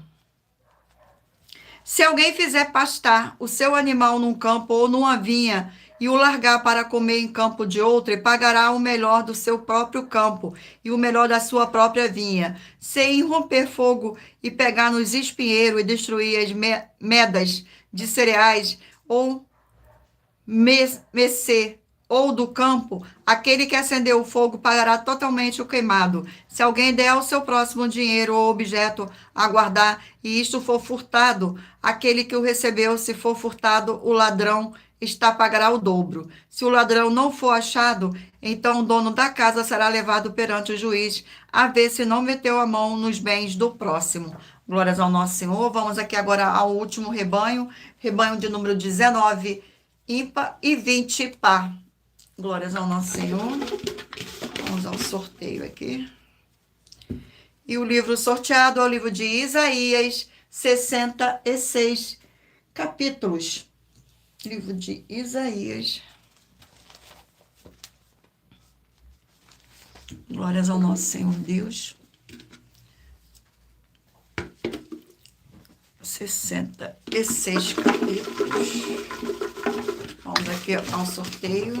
Se alguém fizer pastar o seu animal num campo ou numa vinha e o largar para comer em campo de outro, e pagará o melhor do seu próprio campo e o melhor da sua própria vinha. Se irromper fogo e pegar nos espinheiros e destruir as medas de cereais ou mecer ou do campo, aquele que acendeu o fogo pagará totalmente o queimado. Se alguém der ao seu próximo dinheiro ou objeto a guardar, e isto for furtado, aquele que o recebeu, se for furtado, o ladrão pagará o dobro. Se o ladrão não for achado, então o dono da casa será levado perante o juiz, a ver se não meteu a mão nos bens do próximo. Glórias ao nosso Senhor. Vamos aqui agora ao último rebanho, rebanho de número 19, ímpar, e 20 par. Glórias ao nosso Senhor. Vamos ao sorteio aqui. E o livro sorteado é o livro de Isaías, 66 capítulos. Livro de Isaías. Glórias ao nosso Senhor Deus. 66 capítulos. Vamos aqui ao sorteio.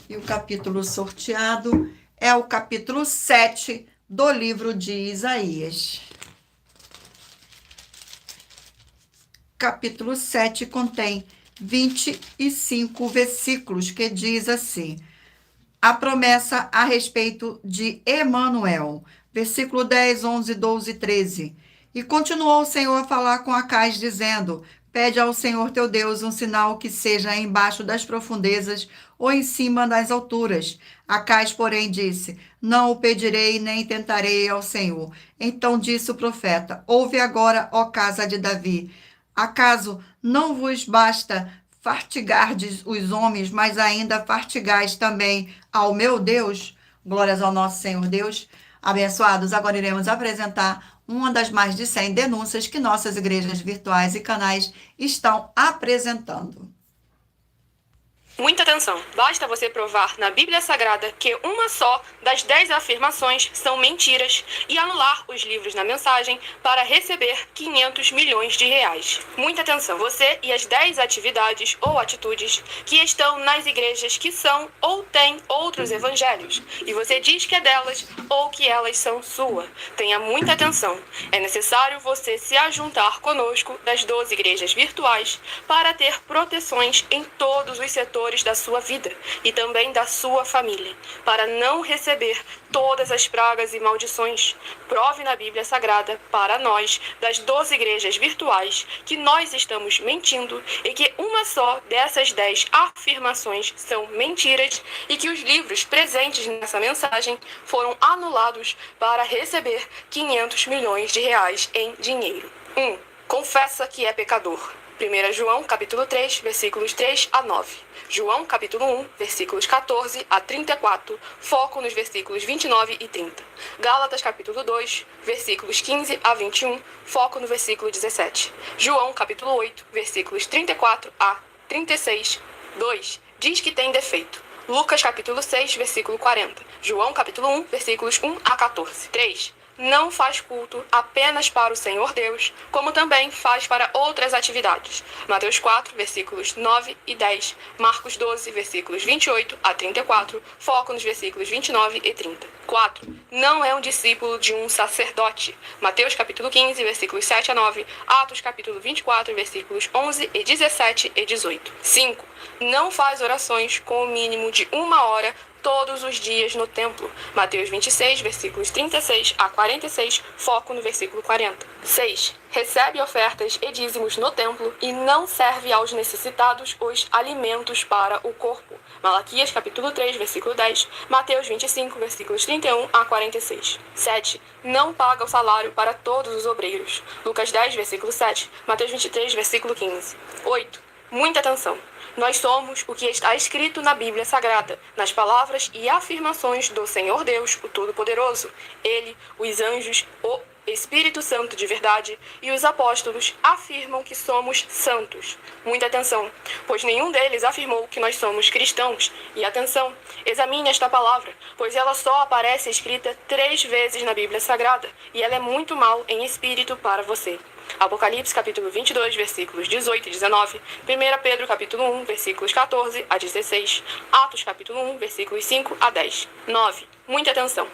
E o capítulo sorteado é o capítulo 7 do livro de Isaías. Capítulo 7 contém 25 versículos, que diz assim: a promessa a respeito de Emanuel. Versículo 10, 11, 12 e 13. E continuou o Senhor a falar com Acais, dizendo: pede ao Senhor teu Deus um sinal que seja embaixo das profundezas ou em cima das alturas. Acais, porém, disse: não o pedirei, nem tentarei ao Senhor. Então disse o profeta: ouve agora, ó casa de Davi. Acaso não vos basta fartigardes os homens, mas ainda fartigais também ao meu Deus? Glórias ao nosso Senhor Deus. Abençoados, agora iremos apresentar uma das mais de 100 denúncias que nossas igrejas virtuais e canais estão apresentando. Muita atenção! Basta você provar na Bíblia Sagrada que uma só das 10 afirmações são mentiras e anular os livros na mensagem para receber 500 milhões de reais. Muita atenção! Você e as 10 atividades ou atitudes que estão nas igrejas que são ou têm outros evangelhos e você diz que é delas ou que elas são sua. Tenha muita atenção! É necessário você se ajuntar conosco das 12 igrejas virtuais para ter proteções em todos os setores da sua vida e também da sua família, para não receber todas as pragas e maldições. Prove na Bíblia Sagrada para nós, das 12 igrejas virtuais, que nós estamos mentindo e que uma só dessas 10 afirmações são mentiras e que os livros presentes nessa mensagem foram anulados para receber 500 milhões de reais em dinheiro. 1. Confessa que é pecador. 1 João, capítulo 3, versículos 3 a 9. João, capítulo 1, versículos 14 a 34, foco nos versículos 29 e 30. Gálatas, capítulo 2, versículos 15 a 21, foco no versículo 17. João, capítulo 8, versículos 34 a 36, 2, diz que tem defeito. Lucas, capítulo 6, versículo 40. João, capítulo 1, versículos 1 a 14. 3. Não faz culto apenas para o Senhor Deus, como também faz para outras atividades. Mateus 4, versículos 9 e 10. Marcos 12, versículos 28 a 34. Foco nos versículos 29 e 30. 4. Não é um discípulo de um sacerdote. Mateus capítulo 15, versículos 7 a 9. Atos capítulo 24, versículos 11 e 17 e 18. 5. Não faz orações com o mínimo de 1 hora todos os dias no templo. Mateus 26, versículos 36 a 46, foco no versículo 40. 6. Recebe ofertas e dízimos no templo e não serve aos necessitados os alimentos para o corpo. Malaquias capítulo 3, versículo 10, Mateus 25, versículos 31 a 46. 7. Não paga o salário para todos os obreiros. Lucas 10, versículo 7, Mateus 23, versículo 15. 8. Muita atenção. Nós somos o que está escrito na Bíblia Sagrada, nas palavras e afirmações do Senhor Deus, o Todo-Poderoso. Ele, os anjos, o Espírito Santo de verdade e os apóstolos afirmam que somos santos. Muita atenção, pois nenhum deles afirmou que nós somos cristãos. E atenção, examine esta palavra, pois ela só aparece escrita 3 vezes na Bíblia Sagrada, e ela é muito mal em espírito para você. Apocalipse capítulo 22, versículos 18 e 19, 1 Pedro capítulo 1, versículos 14 a 16, Atos capítulo 1, versículos 5 a 10. 9. Muita atenção.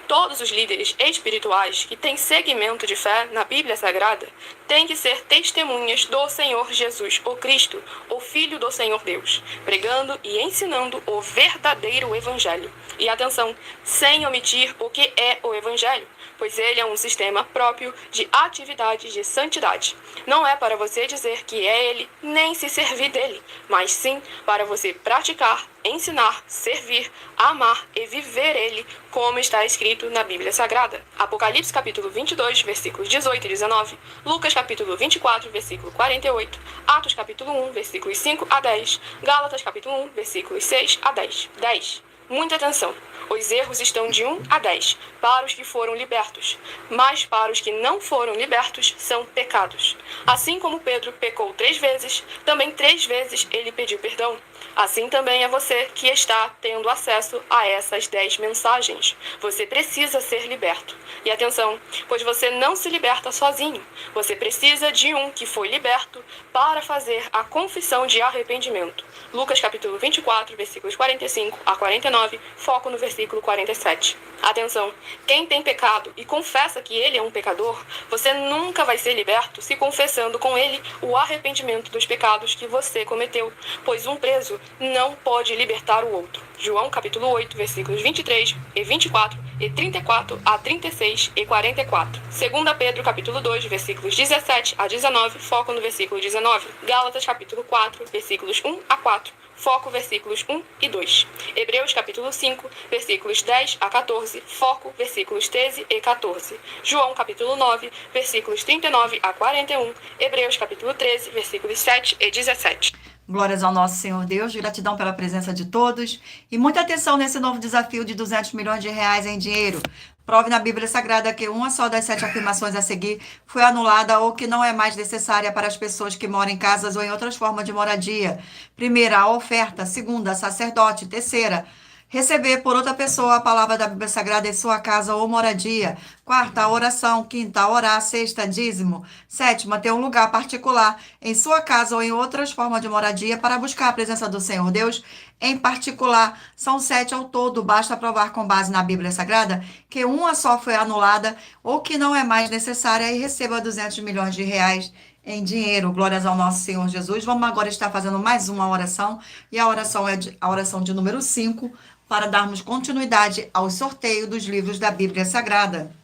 Todos os líderes espirituais que têm segmento de fé na Bíblia Sagrada têm que ser testemunhas do Senhor Jesus, o Cristo, o Filho do Senhor Deus, pregando e ensinando o verdadeiro Evangelho. E atenção, sem omitir o que é o Evangelho, pois ele é um sistema próprio de atividades de santidade. Não é para você dizer que é ele, nem se servir dele, mas sim para você praticar, ensinar, servir, amar e viver ele, como está escrito na Bíblia Sagrada. Apocalipse capítulo 22, versículos 18 e 19, Lucas capítulo 24, versículo 48, Atos capítulo 1, versículos 5 a 10, Gálatas capítulo 1, versículos 6 a 10. 10. Muita atenção. Os erros estão de 1 a 10 para os que foram libertos, mas para os que não foram libertos são pecados. Assim como Pedro pecou 3 vezes, também 3 vezes ele pediu perdão. Assim também é você que está tendo acesso a essas 10 mensagens. Você precisa ser liberto. E atenção, pois você não se liberta sozinho. Você precisa de um que foi liberto para fazer a confissão de arrependimento. Lucas capítulo 24, versículos 45 a 49, foco no versículo 47. Atenção, quem tem pecado e confessa que ele é um pecador, você nunca vai ser liberto se confessando com ele o arrependimento dos pecados que você cometeu, pois um preso não pode libertar o outro. João capítulo 8, versículos 23 e 24 e 34 a 36 e 44. 2 Pedro capítulo 2, versículos 17 a 19, foco no versículo 19. Gálatas capítulo 4, versículos 1 a 4. Foco versículos 1 e 2. Hebreus capítulo 5, versículos 10 a 14, foco versículos 13 e 14. João capítulo 9, versículos 39 a 41. Hebreus capítulo 13, versículos 7 e 17. Glórias ao nosso Senhor Deus, gratidão pela presença de todos e muita atenção nesse novo desafio de 200 milhões de reais em dinheiro. Prove na Bíblia Sagrada que uma só das 7 afirmações a seguir foi anulada ou que não é mais necessária para as pessoas que moram em casas ou em outras formas de moradia. Primeira, a oferta. Segunda, sacerdote. Terceira, receber por outra pessoa a palavra da Bíblia Sagrada em sua casa ou moradia. Quarta, a oração. Quinta, orar. Sexta, dízimo. Sétima, ter um lugar particular em sua casa ou em outras formas de moradia para buscar a presença do Senhor Deus em particular. São 7 ao todo. Basta provar com base na Bíblia Sagrada que uma só foi anulada ou que não é mais necessária e receba 200 milhões de reais em dinheiro. Glórias ao nosso Senhor Jesus. Vamos agora estar fazendo mais uma oração e a oração é a oração de número 5 para darmos continuidade ao sorteio dos livros da Bíblia Sagrada.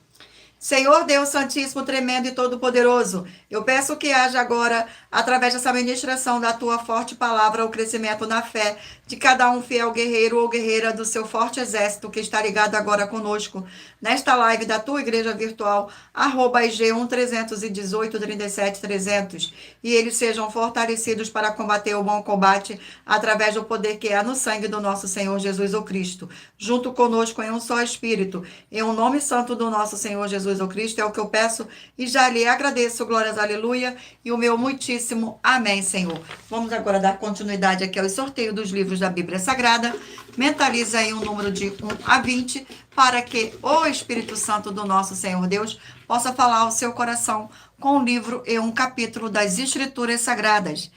Senhor Deus Santíssimo, tremendo e todo-poderoso, eu peço que haja agora, através dessa ministração da tua forte palavra, o crescimento na fé de cada um fiel guerreiro ou guerreira do seu forte exército que está ligado agora conosco, nesta live da tua igreja virtual, @IG1-318-37-300, e eles sejam fortalecidos para combater o bom combate através do poder que há no sangue do nosso Senhor Jesus o Cristo, junto conosco em um só Espírito, em um nome santo do nosso Senhor Jesus o Cristo, é o que eu peço e já lhe agradeço, glórias, aleluia, e o meu muitíssimo amém, Senhor. Vamos agora dar continuidade aqui ao sorteio dos livros da Bíblia Sagrada. Mentaliza aí um número de 1 a 20, para que o Espírito Santo do nosso Senhor Deus possa falar ao seu coração com um livro e um capítulo das Escrituras Sagradas.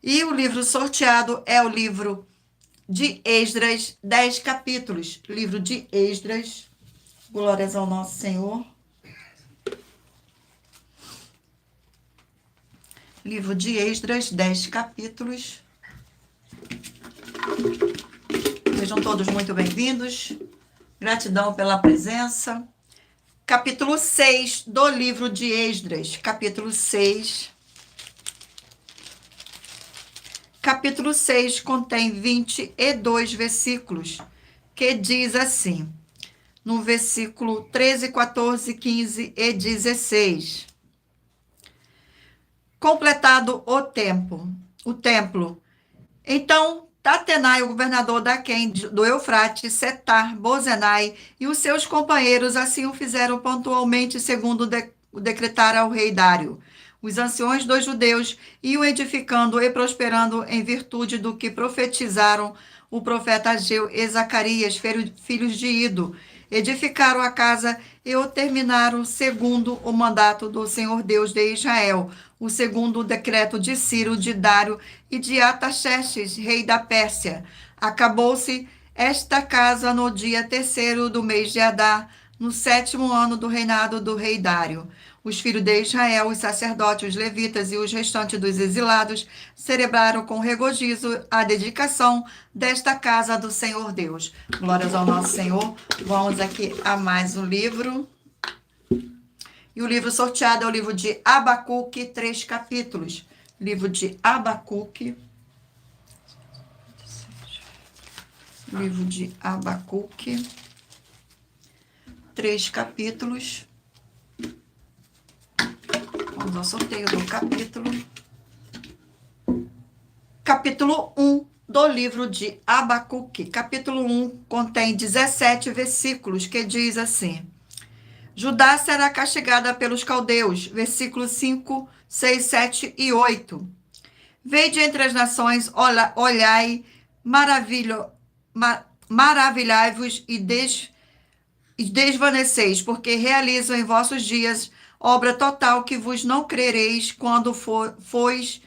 E o livro sorteado é o livro de Esdras, 10 capítulos. Livro de Esdras. Glórias ao nosso Senhor. Livro de Esdras, 10 capítulos. Sejam todos muito bem-vindos. Gratidão pela presença. Capítulo 6 do livro de Esdras. Capítulo 6. Capítulo 6 contém 22 versículos, que diz assim, no versículo 13, 14, 15 e 16. Completado o templo. Então, Tatenai, o governador d'Aquém, do Eufrates, Setar-Bozenai e os seus companheiros assim o fizeram pontualmente, segundo o decretara o rei Dário. Os anciões dos judeus iam edificando e prosperando em virtude do que profetizaram o profeta Ageu e Zacarias, filhos de Ido. Edificaram a casa e o terminaram segundo o mandato do Senhor Deus de Israel, o segundo decreto de Ciro, de Dário e de Artaxerxes, rei da Pérsia. Acabou-se esta casa no dia 3º do mês de Adar, no 7º ano do reinado do rei Dário. Os filhos de Israel, os sacerdotes, os levitas e os restantes dos exilados celebraram com regozijo a dedicação desta casa do Senhor Deus. Glórias ao nosso Senhor. Vamos aqui a mais um livro. E o livro sorteado é o livro de Abacuque, 3 capítulos. Livro de Abacuque. Livro de Abacuque, 3 capítulos. Vamos ao sorteio do capítulo. Capítulo 1 do livro de Abacuque. Capítulo 1 contém 17 versículos, que diz assim: Judá será castigada pelos caldeus. Versículos 5, 6, 7 e 8. Vede entre as nações, olhai, maravilhai-vos e desvaneceis, porque realizo em vossos dias obra total que vos não crereis quando fois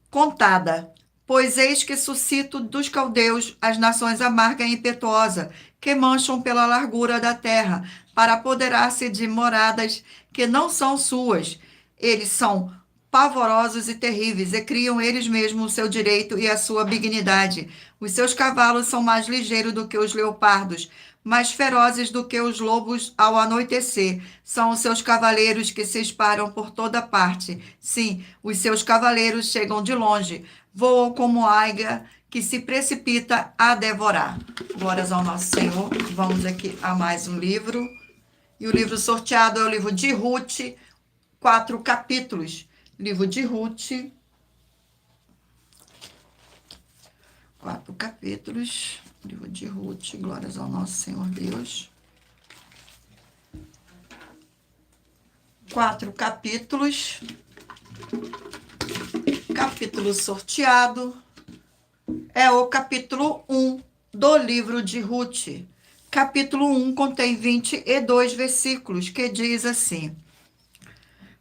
contada. Pois eis que suscito dos caldeus as nações amarga e impetuosa, que mancham pela largura da terra, para apoderar-se de moradas que não são suas. Eles são pavorosos e terríveis, e criam eles mesmos o seu direito e a sua benignidade. Os seus cavalos são mais ligeiros do que os leopardos, mais ferozes do que os lobos ao anoitecer. São os seus cavaleiros que se espalham por toda parte. Sim, os seus cavaleiros chegam de longe, voam como águia que se precipita a devorar. Glórias ao nosso Senhor. Vamos aqui a mais um livro. E o livro sorteado é o livro de Ruth, 4 capítulos. Livro de Ruth, 4 capítulos. Livro de Ruth, glórias ao nosso Senhor Deus. 4 capítulos. Capítulo sorteado é o capítulo 1 do livro de Ruth. Capítulo 1 contém 22 versículos, que diz assim: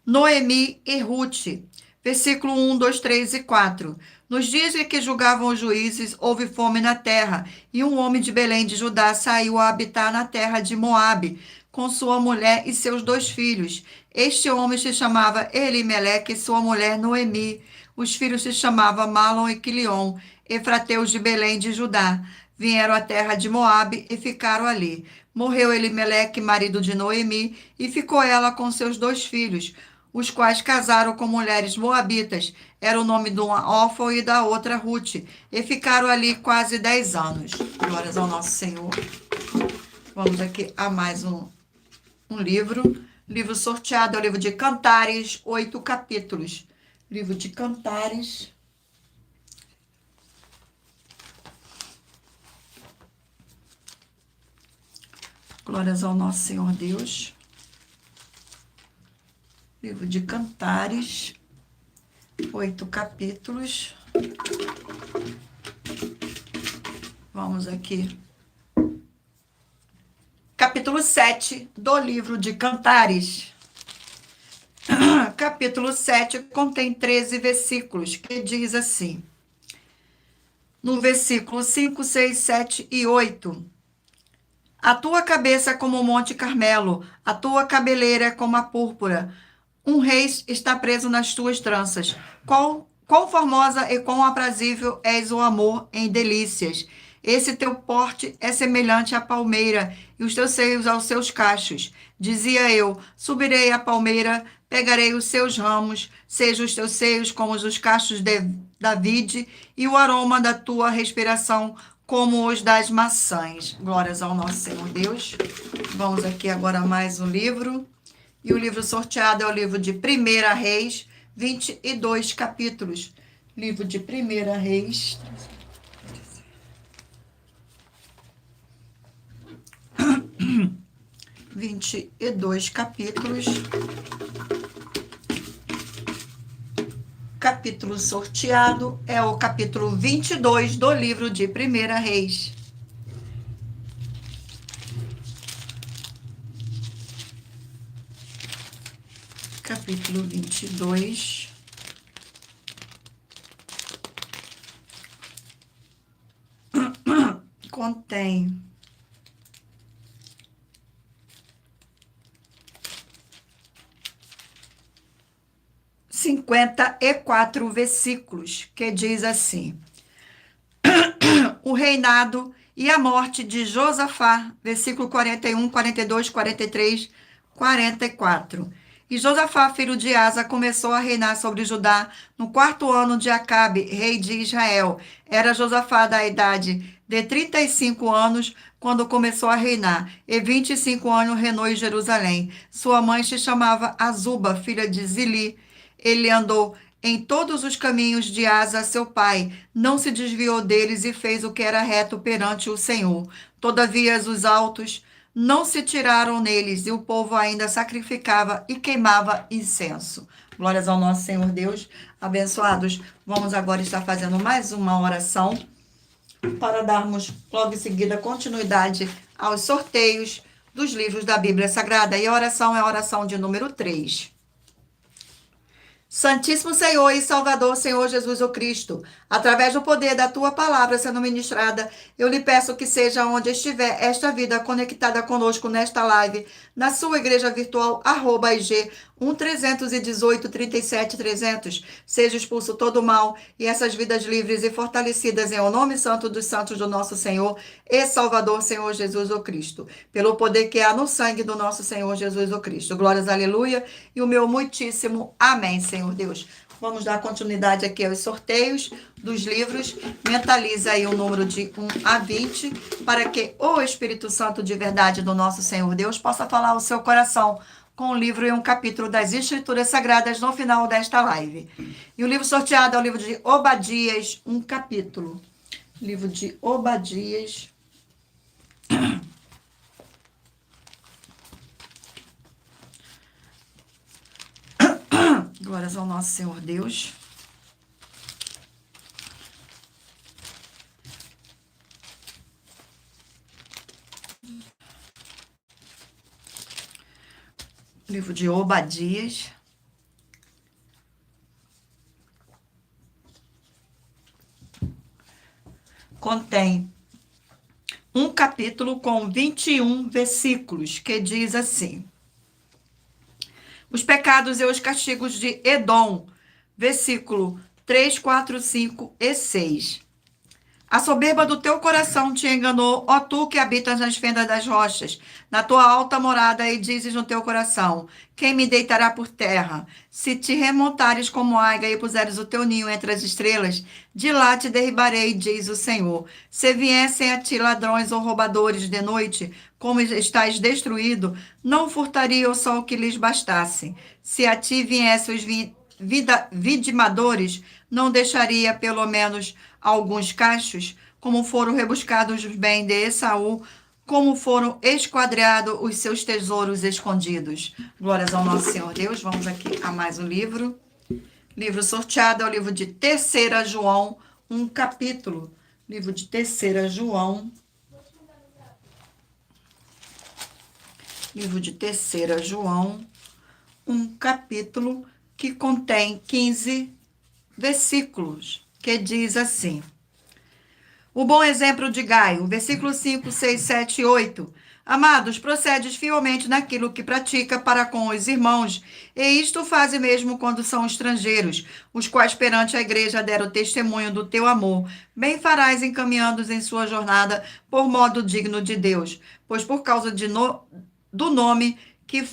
Noemi e Ruth, versículo 1, 2, 3 e 4. Nos dias em que julgavam os juízes, houve fome na terra, e um homem de Belém de Judá saiu a habitar na terra de Moabe, com sua mulher e seus 2 filhos. Este homem se chamava Elimeleque e sua mulher Noemi. Os filhos se chamavam Malom e Quilion, efrateus de Belém de Judá. Vieram à terra de Moabe e ficaram ali. Morreu Elimeleque, marido de Noemi, e ficou ela com seus 2 filhos, os quais casaram com mulheres moabitas. Era o nome de uma Orfa e da outra Ruth, e ficaram ali quase 10 anos. Glórias ao nosso Senhor. Vamos aqui a mais um livro. Livro sorteado é o livro de Cantares, 8 capítulos. Livro de Cantares. Glórias ao nosso Senhor Deus. Livro de Cantares, 8 capítulos. Vamos aqui. Capítulo 7 do livro de Cantares. Capítulo 7 contém 13 versículos, que diz assim. No versículo 5, 6, 7 e 8. A tua cabeça é como o monte Carmelo, a tua cabeleira é como a púrpura. Um rei está preso nas tuas tranças. Quão formosa e quão aprazível és o amor em delícias. Esse teu porte é semelhante à palmeira, e os teus seios aos seus cachos. Dizia eu: subirei à palmeira, pegarei os seus ramos, sejam os teus seios como os cachos da vide, e o aroma da tua respiração como os das maçãs. Glórias ao nosso Senhor Deus. Vamos aqui agora a mais um livro. E o livro sorteado é o livro de 1 Reis, 22 capítulos. Livro de 1 Reis. 22 capítulos. Capítulo sorteado é o capítulo 22 do livro de 1 Reis. Capítulo 22. Contém 54 versículos, que diz assim: o reinado e a morte de Josafá, versículo 41, 42, 43, 44. E Josafá, filho de Asa, começou a reinar sobre Judá no 4º ano de Acabe, rei de Israel. Era Josafá da idade de 35 anos quando começou a reinar, e 25 anos reinou em Jerusalém. Sua mãe se chamava Azuba, filha de Zili. Ele andou em todos os caminhos de Asa, seu pai, não se desviou deles e fez o que era reto perante o Senhor. Todavia, os altos não se tiraram neles, e o povo ainda sacrificava e queimava incenso. Glórias ao nosso Senhor Deus. Abençoados, vamos agora estar fazendo mais uma oração para darmos logo em seguida continuidade aos sorteios dos livros da Bíblia Sagrada. E a oração é a oração de número 3. Santíssimo Senhor e Salvador, Senhor Jesus o Cristo, através do poder da Tua palavra sendo ministrada, eu lhe peço que seja onde estiver esta vida conectada conosco nesta live, na sua igreja virtual, @IG 1318 37 300, seja expulso todo o mal e essas vidas livres e fortalecidas em o nome santo dos santos do nosso Senhor e Salvador, Senhor Jesus o Cristo, pelo poder que há no sangue do nosso Senhor Jesus o Cristo. Glórias, aleluia, e o meu muitíssimo amém, Senhor Deus. Vamos dar continuidade aqui aos sorteios dos livros. Mentaliza aí o número de 1 a 20, para que o Espírito Santo de verdade do nosso Senhor Deus possa falar ao seu coração com um livro e um capítulo das Escrituras Sagradas no final desta live. E o livro sorteado é o livro de Obadias, um capítulo. Livro de Obadias. Glórias ao nosso Senhor Deus. Livro de Obadias. Contém um capítulo com 21 versículos, que diz assim: os pecados e os castigos de Edom, versículo 3, 4, 5 e 6. A soberba do teu coração te enganou, ó tu que habitas nas fendas das rochas, na tua alta morada, e dizes no teu coração: quem me deitará por terra? Se te remontares como águia e puseres o teu ninho entre as estrelas, de lá te derribarei, diz o Senhor. Se viessem a ti ladrões ou roubadores de noite, como estás destruído, não furtaria só o que lhes bastasse. Se a ti viessem os vidimadores, não deixaria pelo menos alguns cachos, como foram rebuscados os bens de Esaú, como foram esquadreados os seus tesouros escondidos. Glórias ao nosso Senhor Deus. Vamos aqui a mais um livro. Livro sorteado é o livro de 3 João, um capítulo. Livro de 3 João. Livro de 3 João, um capítulo que contém 15 versículos, que diz assim: o bom exemplo de Gaio, versículo 5, 6, 7 e 8. Amados, procedes fielmente naquilo que pratica para com os irmãos, e isto faze mesmo quando são estrangeiros, os quais perante a igreja deram testemunho do teu amor. Bem farás encaminhando-os em sua jornada por modo digno de Deus, pois por causa do nome que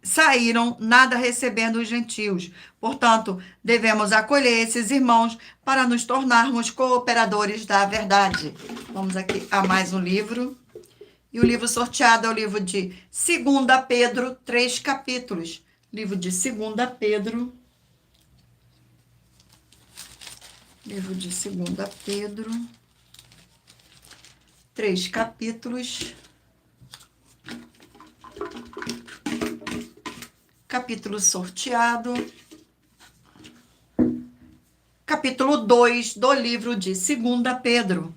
saíram, nada recebendo os gentios. Portanto, devemos acolher esses irmãos para nos tornarmos cooperadores da verdade. Vamos aqui a mais um livro. E o livro sorteado é o livro de 2 Pedro, 3 capítulos. Livro de 2 Pedro. Livro de 2 Pedro, 3 capítulos. Capítulo sorteado. Capítulo 2 do livro de 2 Pedro.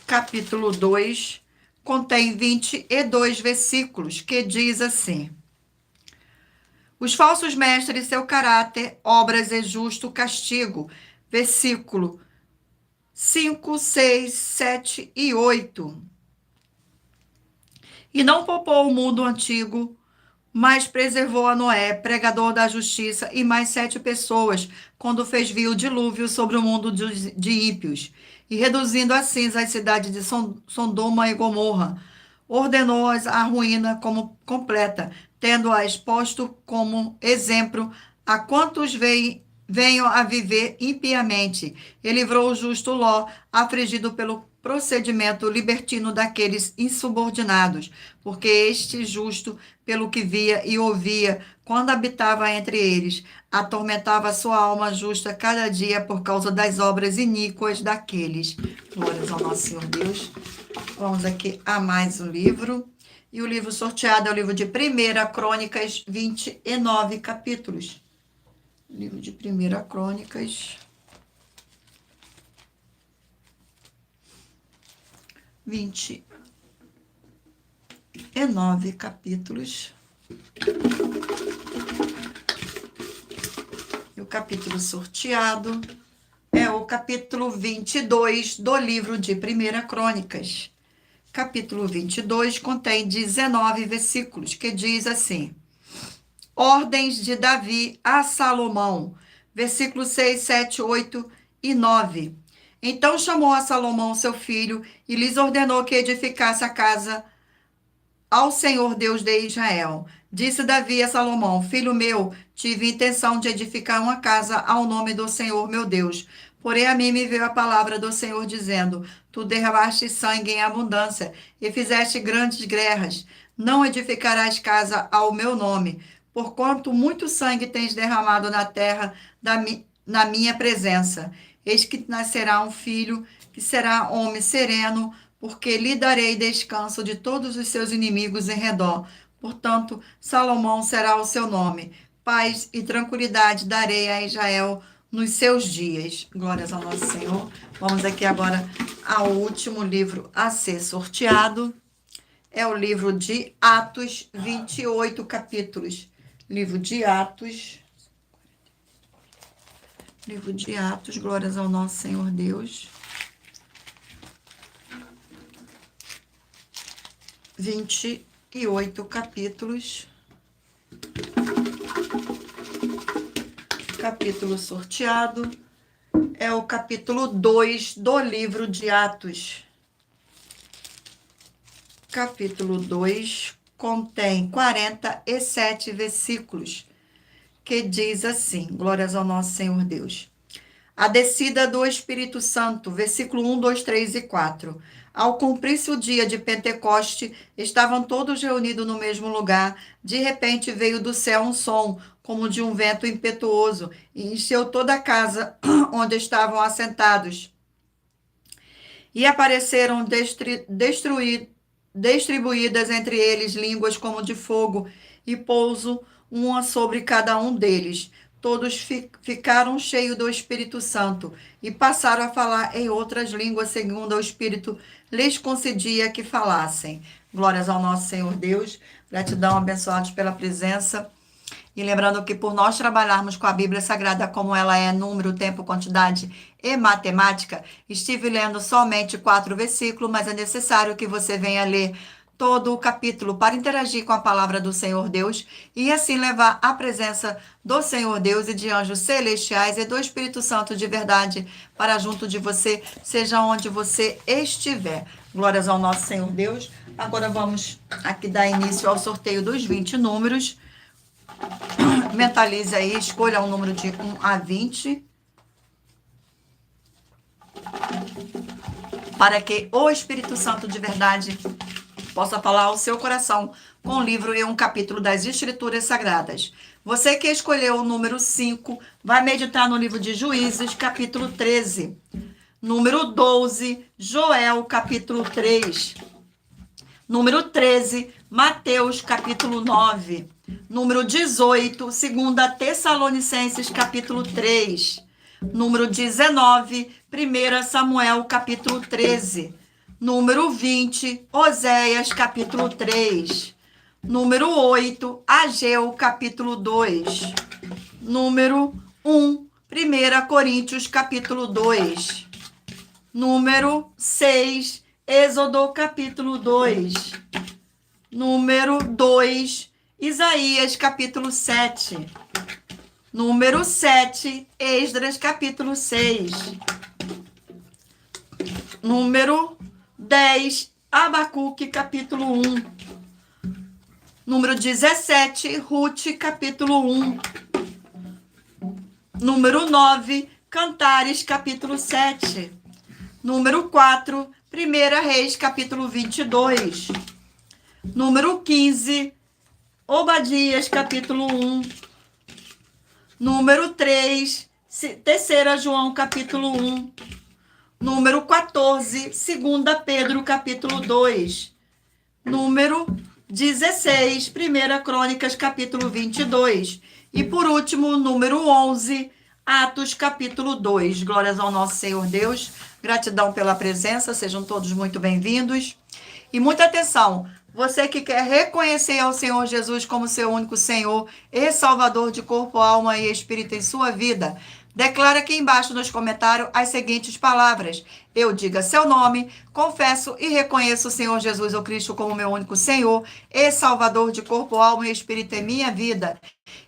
Capítulo 2 contém 22 versículos, que diz assim: os falsos mestres, seu caráter, obras e justo castigo. Versículo 5, 6, 7 e 8. E não poupou o mundo antigo, mas preservou a Noé, pregador da justiça, e mais 7 pessoas, quando fez vir o dilúvio sobre o mundo de ímpios, e reduzindo a cinza as cidades de Sodoma e Gomorra, ordenou-as à ruína como completa, tendo-as posto como exemplo a quantos venham a viver impiamente. E livrou o justo Ló, afligido pelo procedimento libertino daqueles insubordinados, porque este justo, pelo que via e ouvia, quando habitava entre eles, atormentava sua alma justa cada dia por causa das obras iníquas daqueles. Glórias ao nosso Senhor Deus. Vamos aqui a mais um livro. E o livro sorteado é o livro de 1 Crônicas, 29 capítulos. Livro de 1 Crônicas, 29 capítulos. E o capítulo sorteado é o capítulo 22 do livro de 1 Crônicas. Capítulo 22 contém 19 versículos, que diz assim: ordens de Davi a Salomão. Versículos 6, 7, 8 e 9. Então chamou a Salomão, seu filho, e lhes ordenou que edificasse a casa ao Senhor Deus de Israel. Disse Davi a Salomão: filho meu, tive intenção de edificar uma casa ao nome do Senhor meu Deus. Porém a mim me veio a palavra do Senhor dizendo: tu derramaste sangue em abundância e fizeste grandes guerras. Não edificarás casa ao meu nome, porquanto muito sangue tens derramado na terra na minha presença. Eis que nascerá um filho, que será homem sereno, porque lhe darei descanso de todos os seus inimigos em redor. Portanto, Salomão será o seu nome. Paz e tranquilidade darei a Israel nos seus dias. Glórias ao nosso Senhor. Vamos aqui agora ao último livro a ser sorteado. É o livro de Atos, 28 capítulos. Livro de Atos. Livro de Atos, glórias ao nosso Senhor Deus. 28 capítulos. Capítulo sorteado é o capítulo 2 do livro de Atos. Capítulo 2 contém 47 versículos, que diz assim, glórias ao nosso Senhor Deus. A descida do Espírito Santo, versículo 1, 2, 3 e 4. Ao cumprir-se o dia de Pentecoste, estavam todos reunidos no mesmo lugar. De repente veio do céu um som, como de um vento impetuoso, e encheu toda a casa onde estavam assentados. E apareceram distribuídas entre eles línguas como de fogo, e pouso uma sobre cada um deles. Todos ficaram cheios do Espírito Santo e passaram a falar em outras línguas, segundo o Espírito lhes concedia que falassem. Glórias ao nosso Senhor Deus. Gratidão, abençoados pela presença. E lembrando que por nós trabalharmos com a Bíblia Sagrada como ela é número, tempo, quantidade e matemática, estive lendo somente 4 versículos, mas é necessário que você venha ler todo o capítulo para interagir com a palavra do Senhor Deus e assim levar a presença do Senhor Deus e de anjos celestiais e do Espírito Santo de verdade para junto de você, seja onde você estiver. Glórias ao nosso Senhor Deus. Agora vamos aqui dar início ao sorteio dos 20 números. Mentalize aí, escolha um número de 1 a 20. Para que o Espírito Santo de verdade possa falar ao seu coração com um livro e um capítulo das Escrituras Sagradas. Você que escolheu o número 5, vai meditar no livro de Juízes, capítulo 13. Número 12, Joel, capítulo 3. Número 13, Mateus, capítulo 9. Número 18, 2 Tessalonicenses, capítulo 3. Número 19, 1 Samuel, capítulo 13. Número 20, Oséias, capítulo 3. Número 8, Ageu, capítulo 2. Número 1, 1 Coríntios, capítulo 2. Número 6, Êxodo, capítulo 2. Número 2, Isaías, capítulo 7. Número 7, Esdras, capítulo 6. Número 10, Abacuque, capítulo 1. Número 17, Ruth, capítulo 1. Número 9, Cantares, capítulo 7. Número 4, 1 Reis, capítulo 22. Número 15, Obadias, capítulo 1. Número 3, 3 João, capítulo 1. Número 14, 2 Pedro, capítulo 2. Número 16, 1 Crônicas, capítulo 22. E por último, número 11, Atos, capítulo 2. Glórias ao nosso Senhor Deus. Gratidão pela presença, sejam todos muito bem-vindos. E muita atenção, você que quer reconhecer ao Senhor Jesus como seu único Senhor e Salvador de corpo, alma e espírito em sua vida, declara aqui embaixo nos comentários as seguintes palavras. Eu diga seu nome, confesso e reconheço o Senhor Jesus ou Cristo como meu único Senhor e Salvador de corpo, alma e espírito em minha vida.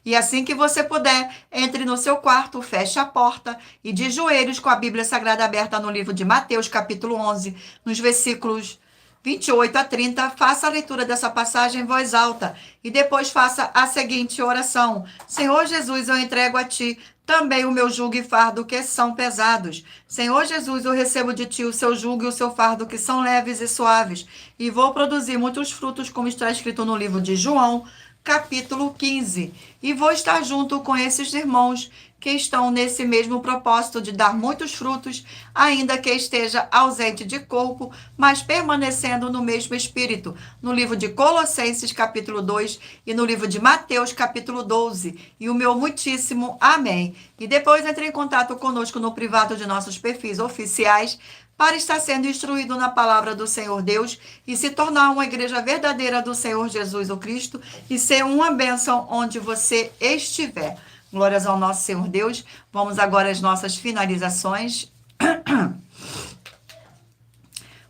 E assim que você puder, entre no seu quarto, feche a porta e de joelhos com a Bíblia Sagrada aberta no livro de Mateus, capítulo 11, nos versículos 28 a 30, faça a leitura dessa passagem em voz alta e depois faça a seguinte oração. Senhor Jesus, eu entrego a Ti também o meu jugo e fardo que são pesados. Senhor Jesus, eu recebo de Ti o seu jugo e o seu fardo que são leves e suaves e vou produzir muitos frutos como está escrito no livro de João, capítulo 15. E vou estar junto com esses irmãos que estão nesse mesmo propósito de dar muitos frutos, ainda que esteja ausente de corpo, mas permanecendo no mesmo espírito, no livro de Colossenses, capítulo 2, e no livro de Mateus, capítulo 12. E o meu muitíssimo amém. E depois entre em contato conosco no privado de nossos perfis oficiais, para estar sendo instruído na palavra do Senhor Deus e se tornar uma igreja verdadeira do Senhor Jesus o Cristo e ser uma bênção onde você estiver. Glórias ao nosso Senhor Deus. Vamos agora às nossas finalizações.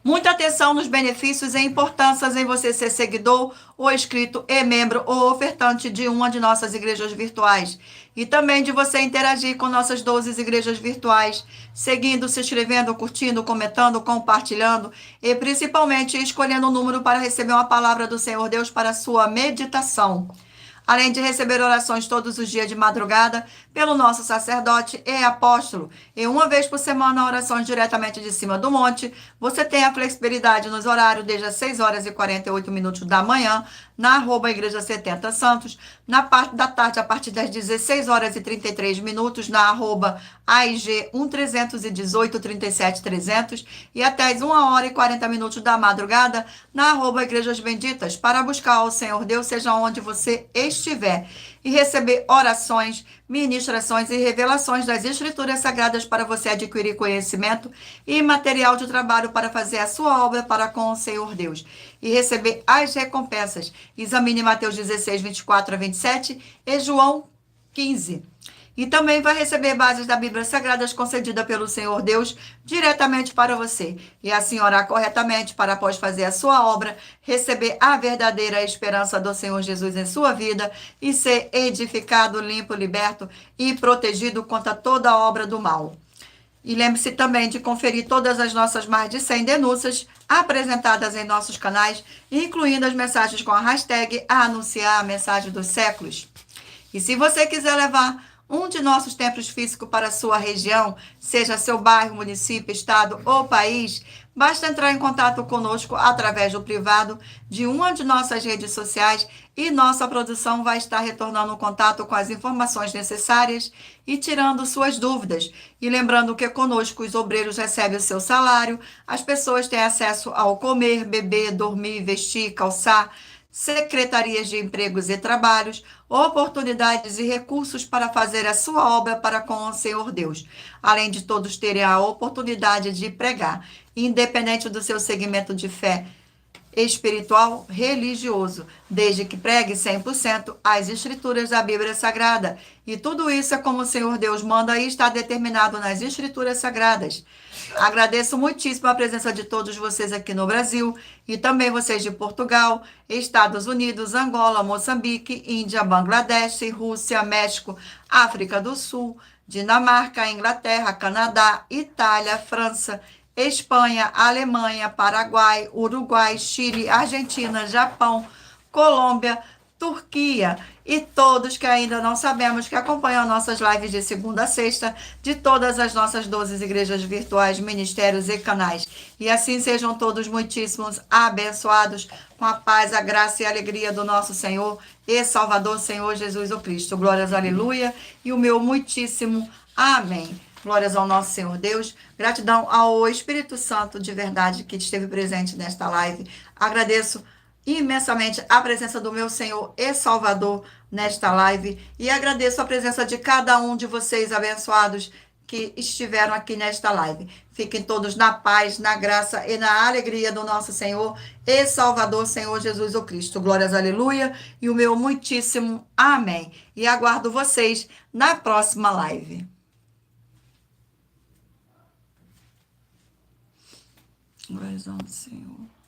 Muita atenção nos benefícios e importâncias em você ser seguidor, ou inscrito e membro ou ofertante de uma de nossas igrejas virtuais. E também de você interagir com nossas 12 igrejas virtuais, seguindo, se inscrevendo, curtindo, comentando, compartilhando e principalmente escolhendo um número para receber uma palavra do Senhor Deus para a sua meditação. Além de receber orações todos os dias de madrugada pelo nosso sacerdote e apóstolo, e uma vez por semana orações diretamente de cima do monte, você tem a flexibilidade nos horários desde as 6 horas e 48 minutos da manhã, na @Igreja 70 Santos, na parte da tarde a partir das 16 horas e 33 minutos, na @AIG 1318 37 300 e até as 1 hora e 40 minutos da madrugada, na @Igrejas Benditas, para buscar o Senhor Deus, seja onde você estiver. e receber orações, ministrações e revelações das Escrituras Sagradas para você adquirir conhecimento e material de trabalho para fazer a sua obra para com o Senhor Deus e receber as recompensas. Examine Mateus 16, 24 a 27 e João 15. E também vai receber bases da Bíblia Sagradas concedida pelo Senhor Deus diretamente para você. E assim orar corretamente para, após fazer a sua obra, receber a verdadeira esperança do Senhor Jesus em sua vida e ser edificado, limpo, liberto e protegido contra toda obra do mal. E lembre-se também de conferir todas as nossas mais de 100 denúncias apresentadas em nossos canais, incluindo as mensagens com a hashtag Anunciar a Mensagem dos Séculos. E se você quiser levar um de nossos templos físicos para a sua região, seja seu bairro, município, estado ou país, basta entrar em contato conosco através do privado de uma de nossas redes sociais e nossa produção vai estar retornando contato com as informações necessárias e tirando suas dúvidas. E lembrando que conosco os obreiros recebem o seu salário, as pessoas têm acesso ao comer, beber, dormir, vestir, calçar, secretarias de empregos e trabalhos, oportunidades e recursos para fazer a sua obra para com o Senhor Deus, além de todos terem a oportunidade de pregar, independente do seu segmento de fé espiritual, religioso, desde que pregue 100% as escrituras da Bíblia Sagrada. E tudo isso é como o Senhor Deus manda e está determinado nas escrituras sagradas. Agradeço muitíssimo a presença de todos vocês aqui no Brasil e também vocês de Portugal, Estados Unidos, Angola, Moçambique, Índia, Bangladesh, Rússia, México, África do Sul, Dinamarca, Inglaterra, Canadá, Itália, França, Espanha, Alemanha, Paraguai, Uruguai, Chile, Argentina, Japão, Colômbia, Turquia e todos que ainda não sabemos que acompanham nossas lives de segunda a sexta de todas as nossas 12 igrejas virtuais, ministérios e canais. E assim sejam todos muitíssimos abençoados com a paz, a graça e a alegria do nosso Senhor e Salvador, Senhor Jesus o Cristo. Glórias, aleluia, e o meu muitíssimo amém. Glórias ao nosso Senhor Deus. Gratidão ao Espírito Santo de verdade que esteve presente nesta live. Agradeço imensamente a presença do meu Senhor e Salvador nesta live e agradeço a presença de cada um de vocês abençoados que estiveram aqui nesta live. Fiquem todos na paz, na graça e na alegria do nosso Senhor e Salvador, Senhor Jesus o Cristo. Glórias, aleluia, e o meu muitíssimo amém. E aguardo vocês na próxima live. Glórias ao Senhor.